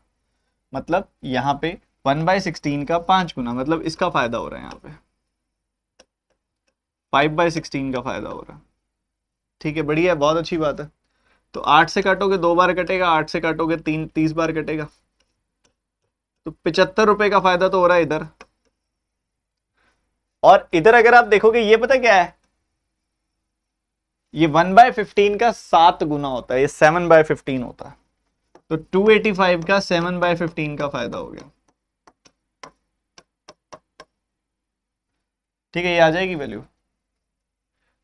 मतलब यहां पे 1/16 का 5 गुना, मतलब इसका फायदा हो रहा है, यहाँ पे 5/16 का फायदा हो रहा है। ठीक है, बढ़िया है, बहुत अच्छी बात है। तो 8 से काटोगे 2 बार कटेगा, 8 से काटोगे 30 बार कटेगा, तो 75 रुपए का फायदा तो हो रहा है इधर। और इधर अगर आप देखोगे, ये पता क्या है, ये 1/15 का 7 गुना होता है, ये 7/15 होता है, तो 285 का 7/15 का फायदा हो गया। ठीक है, ये आ जाएगी वैल्यू।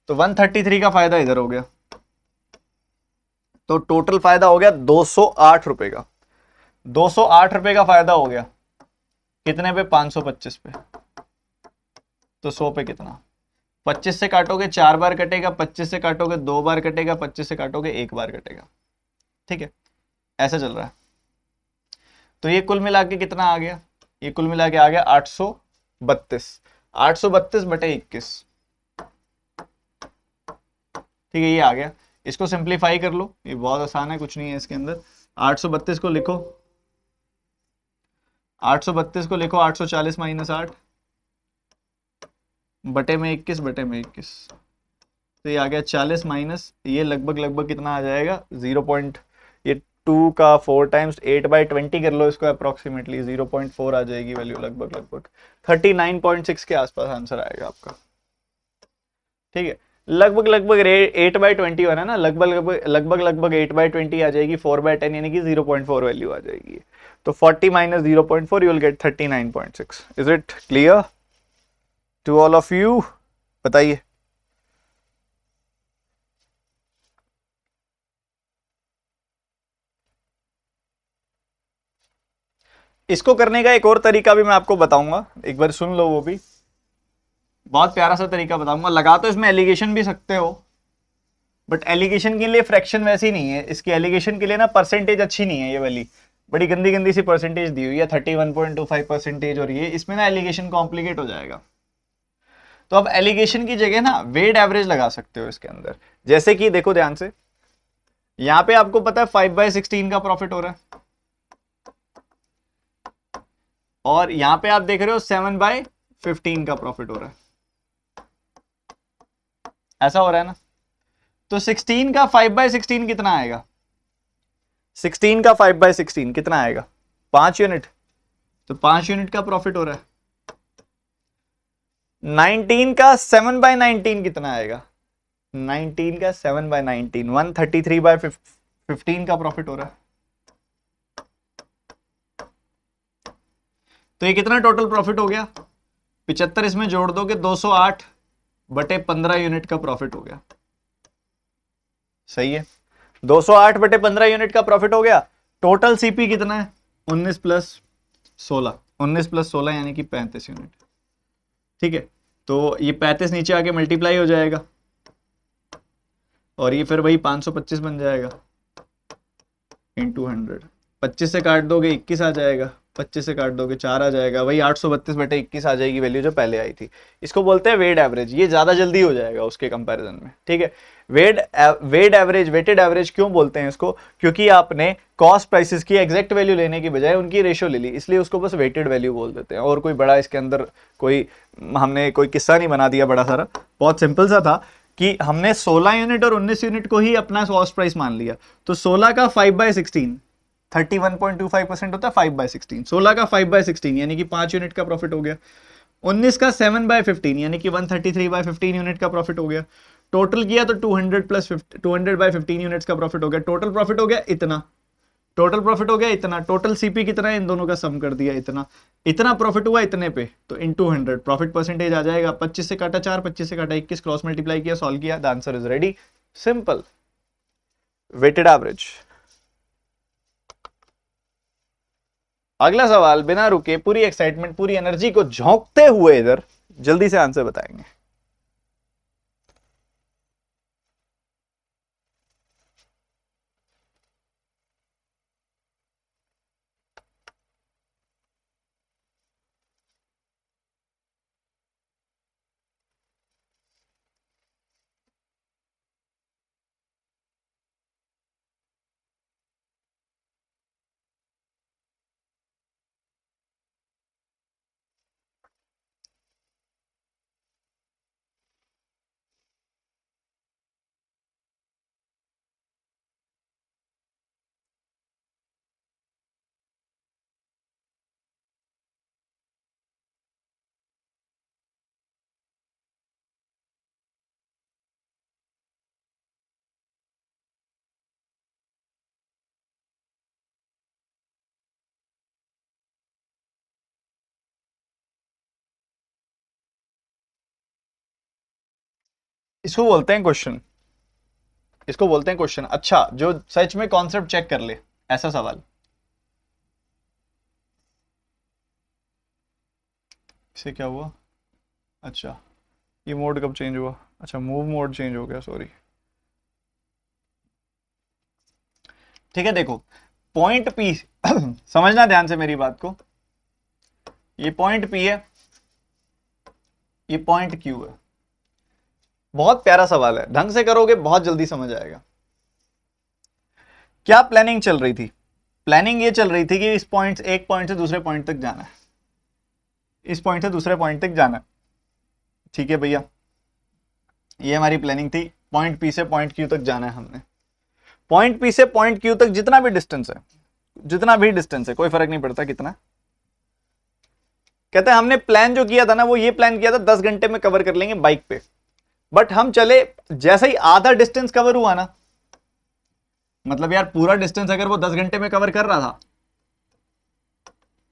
तो 133 का फायदा इधर हो गया, तो टोटल फायदा हो गया 208 रुपए का। 208 रुपए का फायदा हो गया, कितने पे, 525 पे, तो 100 पे कितना, 25 से काटोगे 4 बार कटेगा, 25 से काटोगे 2 बार कटेगा, 25 से काटोगे 1 बार कटेगा। ठीक है, ऐसा चल रहा है। तो ये कुल मिला के कितना आ गया, ये कुल मिला के आ गया 832, 832 बटे 21। ठीक है, ये आ गया। इसको सिंप्लीफाई कर लो, ये बहुत आसान है, कुछ नहीं है इसके अंदर। 832 को लिखो, 832 को लिखो 840 माइनस 8 बटे में 21 बटे में 21, तो ये आ गया 40 माइनस, ये लगभग कितना आ जाएगा, 0. ये 2 का 4 टाइम्स 8/20 कर लो इसको, अप्रोक्सीमेटली 0.4 आ जाएगी वैल्यू, लगभग 39.6 के आसपास आंसर आएगा आपका। ठीक है, लगभग 8/20 बना ना, लगभग 8/20 आ जाएगी, 4/10 यानी कि 0.4 वैल्यू आ जाएगी। तो 40 minus 0.4 you will get 39.6। Is it clear to all of you? बताइए। इसको करने का एक और तरीका भी मैं आपको बताऊंगा, एक बार सुन लो, वो भी बहुत प्यारा सा तरीका बताऊंगा। लगा तो इसमें एलिगेशन भी सकते हो, बट एलिगेशन के लिए फ्रैक्शन वैसी नहीं है, इसकी एलिगेशन के लिए ना परसेंटेज अच्छी नहीं है, ये वाली बड़ी गंदी सी परसेंटेज दी हुई है 31.25%, और ये इसमें ना एलिगेशन कॉम्प्लिकेट हो जाएगा। तो अब एलिगेशन की जगह ना वेट एवरेज लगा सकते हो इसके अंदर। जैसे कि देखो ध्यान से, यहां पे आपको पता है 5/16 का प्रॉफिट हो रहा है, और यहां पे आप देख रहे हो 7/15 का प्रॉफिट हो रहा है, ऐसा हो रहा है ना। तो 16 का 5/16 कितना आएगा, 16 का 5/16 कितना आएगा, 5 यूनिट, तो 5 यूनिट का प्रॉफिट हो रहा है। 19 का 7/19 कितना आएगा, 19 का 7/19 133/15 का प्रॉफिट हो रहा है। तो ये कितना टोटल प्रॉफिट हो गया, 75 इसमें जोड़ दोगे 208 बटे 15 यूनिट का प्रॉफिट हो गया। सही है, 208 बटे 15 यूनिट का प्रॉफिट हो गया। टोटल सीपी कितना है, 19 प्लस 16, 19 प्लस 16 यानी कि 35 यूनिट। ठीक है, तो ये 35 नीचे आके मल्टीप्लाई हो जाएगा, और ये फिर वही 525 बन जाएगा इंटू 100। 25 से काट दोगे 21 आ जाएगा, 25 से काट दोगे 4 आ जाएगा, वही 832 बटे 21 आ जाएगी वैल्यू जो पहले आई थी। इसको बोलते हैं वेट एवरेज, ये ज्यादा जल्दी हो जाएगा उसके कंपैरिजन में। ठीक है, वेटेड एवरेज क्यों बोलते हैं इसको, क्योंकि आपने कॉस्ट प्राइसेस की एग्जैक्ट वैल्यू लेने की बजाय उनकी रेशियो ले ली, इसलिए उसको बस वेटेड वैल्यू बोल देते हैं। और कोई बड़ा इसके अंदर हमने कोई किस्सा नहीं बना दिया बड़ा सारा, बहुत सिंपल सा था कि हमने 16 यूनिट और 19 यूनिट को ही अपना कॉस्ट प्राइस मान लिया। तो 16 का 5/16 31.25% होता है, 5/16, 16 का 5/16 यानी कि 5 यूनिट का प्रॉफिट हो गया। 19 का 7/15 यानी कि 133/15 यूनिट का प्रॉफिट हो गया। टोटल किया तो 200 प्लस 200/15 यूनिट्स का प्रॉफिट हो गया। टोटल प्रॉफिट हो गया इतना, टोटल प्रॉफिट हो गया इतना, टोटल सीपी कितना है, इन दोनों का सम कर दिया इतना, इतना प्रॉफिट हुआ इतने पे, तो इनटू 100 प्रॉफिट परसेंटेज आ जाएगा। 25 से काटा 4, 25 से काटा 21, क्रॉस मल्टीप्लाई किया, सॉल्व किया, the answer is ready, simple. Weighted average. अगला सवाल बिना रुके, पूरी एक्साइटमेंट, पूरी एनर्जी को झोंकते हुए इधर जल्दी से आंसर बताएंगे। इसको बोलते हैं क्वेश्चन, इसको बोलते हैं क्वेश्चन। अच्छा, जो सच में कॉन्सेप्ट चेक कर ले, ऐसा सवाल। इसे क्या हुआ? अच्छा, ये मोड कब चेंज हुआ? अच्छा, मूव मोड चेंज हो गया, सॉरी। ठीक है, देखो पॉइंट पी समझना ध्यान से मेरी बात को, ये पॉइंट पी है, ये पॉइंट क्यू है। बहुत प्यारा सवाल है, ढंग से करोगे बहुत जल्दी समझ आएगा। क्या प्लानिंग चल रही थी? प्लानिंग ये चल रही थी कि इस पॉइंट, एक पॉइंट से दूसरे पॉइंट तक जाना है, इस पॉइंट से दूसरे पॉइंट तक जाना है। ठीक है भैया, ये हमारी प्लानिंग थी, पॉइंट पी से पॉइंट क्यू तक जाना है हमने। पॉइंट पी से पॉइंट क्यू तक जितना भी डिस्टेंस है, जितना भी डिस्टेंस है, कोई फर्क नहीं पड़ता कितना। कहते हैं हमने प्लान जो किया था ना, वो ये प्लान किया था 10 घंटे में कवर कर लेंगे बाइक पे, बट हम चले, जैसे ही आधा डिस्टेंस कवर हुआ ना, मतलब यार पूरा डिस्टेंस अगर वो 10 घंटे में कवर कर रहा था,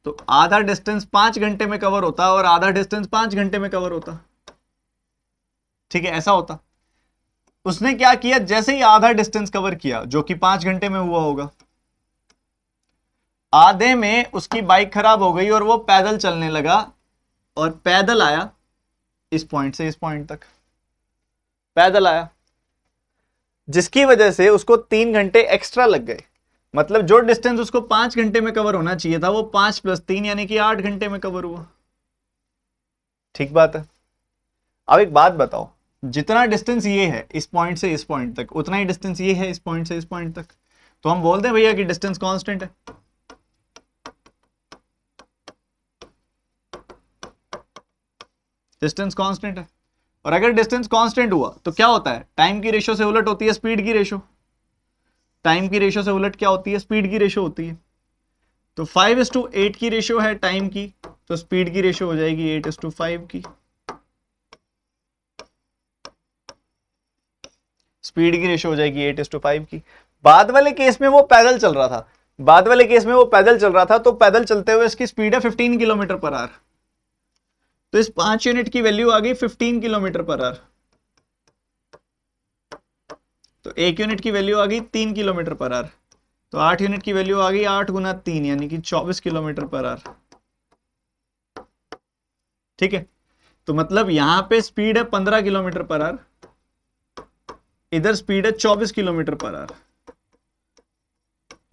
तो आधा डिस्टेंस 5 घंटे में कवर होता और आधा डिस्टेंस 5 घंटे में कवर होता। ठीक है, ऐसा होता। उसने क्या किया, जैसे ही आधा डिस्टेंस कवर किया, जो कि 5 घंटे में हुआ होगा, आधे में उसकी बाइक खराब हो गई और वो पैदल चलने लगा, और पैदल आया इस पॉइंट से इस पॉइंट तक, पैदल आया, जिसकी वजह से उसको 3 घंटे एक्स्ट्रा लग गए। मतलब जो डिस्टेंस उसको 5 घंटे में कवर होना चाहिए था, वो 5 + 3 यानी कि 8 घंटे में कवर हुआ। ठीक बात है। अब एक बात बताओ, जितना डिस्टेंस ये है इस पॉइंट से इस पॉइंट तक, उतना ही डिस्टेंस ये है इस पॉइंट से इस पॉइंट तक, तो हम बोलते हैं भैया कि डिस्टेंस कांस्टेंट है। डिस्टेंस कांस्टेंट है। और अगर डिस्टेंस कांस्टेंट हुआ तो क्या होता है, टाइम की रेशो से उलट होती है स्पीड की रेशो। टाइम की रेशो से उलट क्या होती है, स्पीड की रेशो होती है। तो 5:8 की रेशो है टाइम की, तो स्पीड की रेशो हो जाएगी 8:5 की। स्पीड की रेशो हो जाएगी 8:5 की। बाद वाले केस में वो पैदल चल रहा था, बाद वाले केस में वो पैदल चल रहा था, तो पैदल चलते हुए इसकी स्पीड है 15 किलोमीटर पर आवर। तो इस 5 यूनिट की वैल्यू आ गई 15 किलोमीटर पर आवर। तो 1 यूनिट की वैल्यू आ गई 3 किलोमीटर पर आवर। तो 8 यूनिट की वैल्यू आ गई 8 × 3 यानी कि 24 किलोमीटर पर आवर। ठीक है, तो मतलब यहां पे स्पीड है 15 किलोमीटर पर आवर, इधर स्पीड है 24 किलोमीटर पर आवर,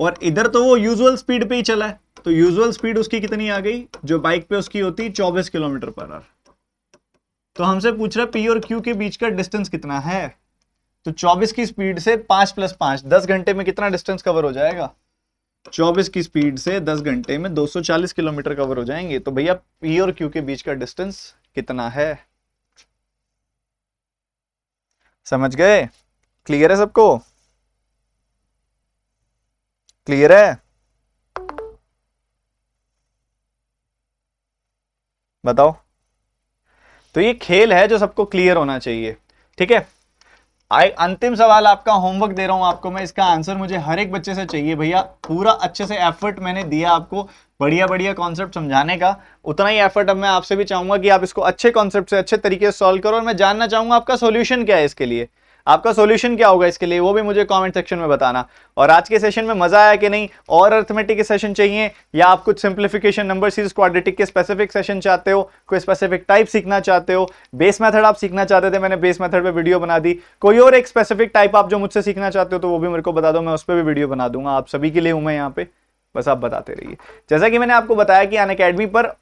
और इधर तो वो यूजुअल स्पीड पे ही चला है। तो यूजुअल स्पीड उसकी कितनी आ गई, जो बाइक पे उसकी होती 24 किलोमीटर पर आवर। तो हमसे पूछ रहा है पी और क्यू के बीच का डिस्टेंस कितना है। तो 24 की स्पीड से 5 + 5, 10 घंटे में कितना डिस्टेंस कवर हो जाएगा? 24 की स्पीड से 10 घंटे में 240 किलोमीटर कवर हो जाएंगे। तो भैया पी और क्यू के बीच का डिस्टेंस कितना है? समझ गए? क्लियर है सबको? क्लियर है? बताओ। तो ये खेल है जो सबको क्लियर होना चाहिए। ठीक है, अंतिम सवाल आपका होमवर्क दे रहा हूं आपको मैं, इसका आंसर मुझे हर एक बच्चे से चाहिए भैया। पूरा अच्छे से एफर्ट मैंने दिया आपको बढ़िया बढ़िया कॉन्सेप्ट समझाने का, उतना ही एफर्ट अब मैं आपसे भी चाहूंगा कि आप इसको अच्छे कॉन्सेप्ट से अच्छे तरीके से सॉल्व करो। और मैं जानना चाहूंगा आपका सॉल्यूशन क्या है इसके लिए, आपका सॉल्यूशन क्या होगा इसके लिए, वो भी मुझे कमेंट सेक्शन में बताना। और आज के सेशन में मजा आया कि नहीं, और अर्थमेटिक के सेशन चाहिए या आप कुछ सिंप्लीफिकेशन, नंबर सीरीज, क्वाड्रेटिक के स्पेसिफिक सेशन चाहते हो, कोई स्पेसिफिक टाइप सीखना चाहते हो, बेस मेथड आप सीखना चाहते थे, मैंने बेस मेथड पे वीडियो बना दी, कोई और एक स्पेसिफिक टाइप आप जो मुझसे सीखना चाहते हो तो वो भी मेरे को बता दो, मैं उस पर भी वीडियो बना दूंगा। आप सभी के लिए हूं मैं यहाँ पे, बस आप बताते रहिए। जैसा कि मैंने आपको बताया कि अनअकैडमी पर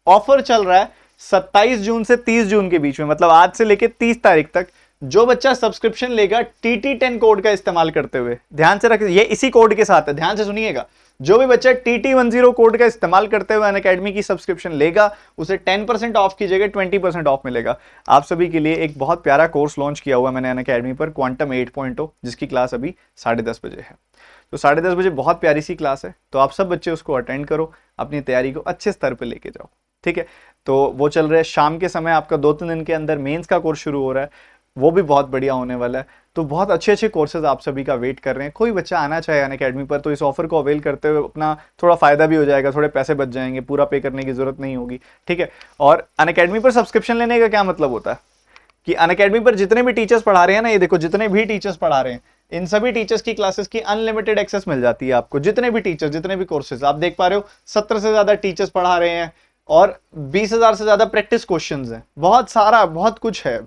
ऑफर चल रहा है 27 जून से 30 जून के बीच में, मतलब आज से लेके 30 तारीख तक। जो बच्चा सब्सक्रिप्शन लेगा TT10 कोड का इस्तेमाल करते हुए, ध्यान से रखिए, ये इसी कोड के साथ है, ध्यान से सुनिएगा। जो भी बच्चा TT10 कोड का इस्तेमाल करते हुए अनअकैडमी की सब्सक्रिप्शन लेगा, उसे 10% ऑफ की जगह 20% ऑफ मिलेगा। आप सभी के लिए एक बहुत प्यारा कोर्स लॉन्च किया हुआ मैंने अनअकैडमी पर, क्वांटम 8.0, जिसकी क्लास अभी 10:30 बजे है। तो 10:30 बजे बहुत प्यारी सी क्लास है, तो आप सब बच्चे उसको अटेंड करो, अपनी तैयारी को अच्छे स्तर पर लेके जाओ, ठीक है। तो वो चल रहा है शाम के समय, आपका 2-3 दिन के अंदर मेंस का कोर्स शुरू हो रहा है, वो भी बहुत बढ़िया होने वाला है। तो बहुत अच्छे अच्छे कोर्सेज आप सभी का वेट कर रहे हैं। कोई बच्चा आना चाहे अनअकैडमी पर तो इस ऑफर को अवेल करते हुए अपना थोड़ा फायदा भी हो जाएगा, थोड़े पैसे बच जाएंगे, पूरा पे करने की जरूरत नहीं होगी, ठीक है। और अनअकैडमी पर सब्सक्रिप्शन लेने का क्या मतलब होता है कि अनअकैडमी पर जितने भी टीचर्स पढ़ा रहे हैं ना, ये देखो जितने भी टीचर्स पढ़ा रहे हैं, इन सभी टीचर्स की क्लासेस की अनलिमिटेड एक्सेस मिल जाती है आपको। जितने भी टीचर्स, जितने भी कोर्सेज आप देख पा रहे हो, 70 से ज्यादा टीचर्स पढ़ा रहे हैं और 20,000 से ज्यादा प्रैक्टिस क्वेश्चंस हैं। बहुत सारा, बहुत कुछ है,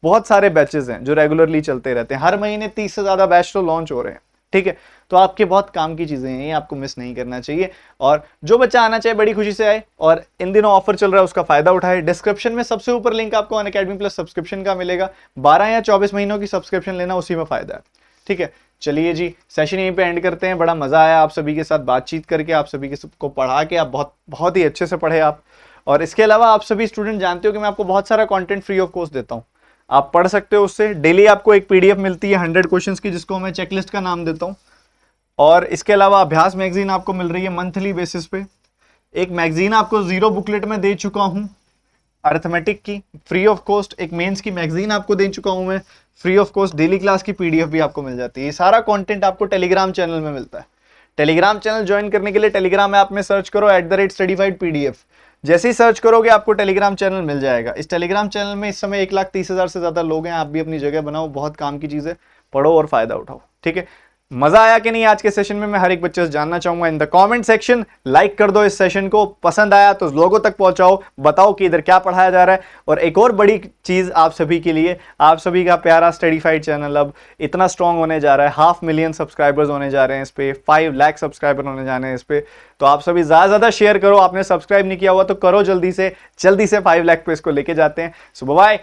बहुत सारे बैचेस हैं जो रेगुलरली चलते रहते हैं। हर महीने 30 से ज्यादा बैच तो लॉन्च हो रहे हैं, ठीक है। तो आपके बहुत काम की चीजें हैं, ये आपको मिस नहीं करना चाहिए। और जो बच्चा आना चाहे बड़ी खुशी से आए, और इन दिनों ऑफर चल रहा है उसका फायदा उठाए। डिस्क्रिप्शन में सबसे ऊपर लिंक आपको अनअकैडमी प्लस सब्सक्रिप्शन का मिलेगा। 12 या 24 महीनों की सब्सक्रिप्शन लेना, उसी में फायदा है, ठीक है। चलिए जी, सेशन यहीं पे एंड करते हैं। बड़ा मजा आया आप सभी के साथ बातचीत करके, आप सभी के सबको पढ़ा के, आप बहुत ही अच्छे से पढ़े आप। और इसके अलावा आप सभी स्टूडेंट जानते हो कि मैं आपको बहुत सारा कंटेंट फ्री ऑफ कॉस्ट देता हूं, आप पढ़ सकते हो उससे। डेली आपको एक PDF मिलती है 100 क्वेश्चंस की, जिसको मैं चेकलिस्ट का नाम देता हूं। और इसके अलावा अभ्यास मैगजीन आपको मिल रही है मंथली बेसिस पे। एक मैगजीन आपको 0 बुकलेट में दे चुका हूं अर्थमेटिक की, फ्री ऑफ कॉस्ट। एक मेंस की मैगजीन आपको दे चुका हूं मैं free of cost. Daily class की PDF भी आपको मिल जाती है। ये सारा कंटेंट आपको टेलीग्राम चैनल में मिलता है। टेलीग्राम चैनल ज्वाइन करने के लिए टेलीग्राम ऐप में सर्च करो @studyfied PDF। जैसे ही सर्च करोगे आपको टेलीग्राम चैनल मिल जाएगा। इस टेलीग्राम चैनल में इस समय 1,30,000 से ज्यादा लोग हैं। आप भी अपनी जगह बनाओ, बहुत काम की चीज है, पढ़ो और फायदा उठाओ, ठीक है। मजा आया कि नहीं आज के सेशन में, मैं हर एक बच्चे से जानना चाहूंगा in the comment section. Like कर दो इस सेशन को, पसंद आया तो लोगों तक पहुंचाओ, बताओ कि इधर क्या पढ़ाया जा रहा है। और एक और बड़ी चीज आप सभी के लिए, आप सभी का प्यारा स्टडीफाइड चैनल अब इतना स्ट्रांग होने जा रहा है, 500,000 सब्सक्राइबर्स होने जा रहे हैं इस पे, 5 लाख सब्सक्राइबर होने जा रहे हैं इस पे। तो आप सभी ज्यादा शेयर करो। आपने सब्सक्राइब नहीं किया हुआ तो करो जल्दी से 5 लाख पे इसको लेके जाते हैं। सो बाय,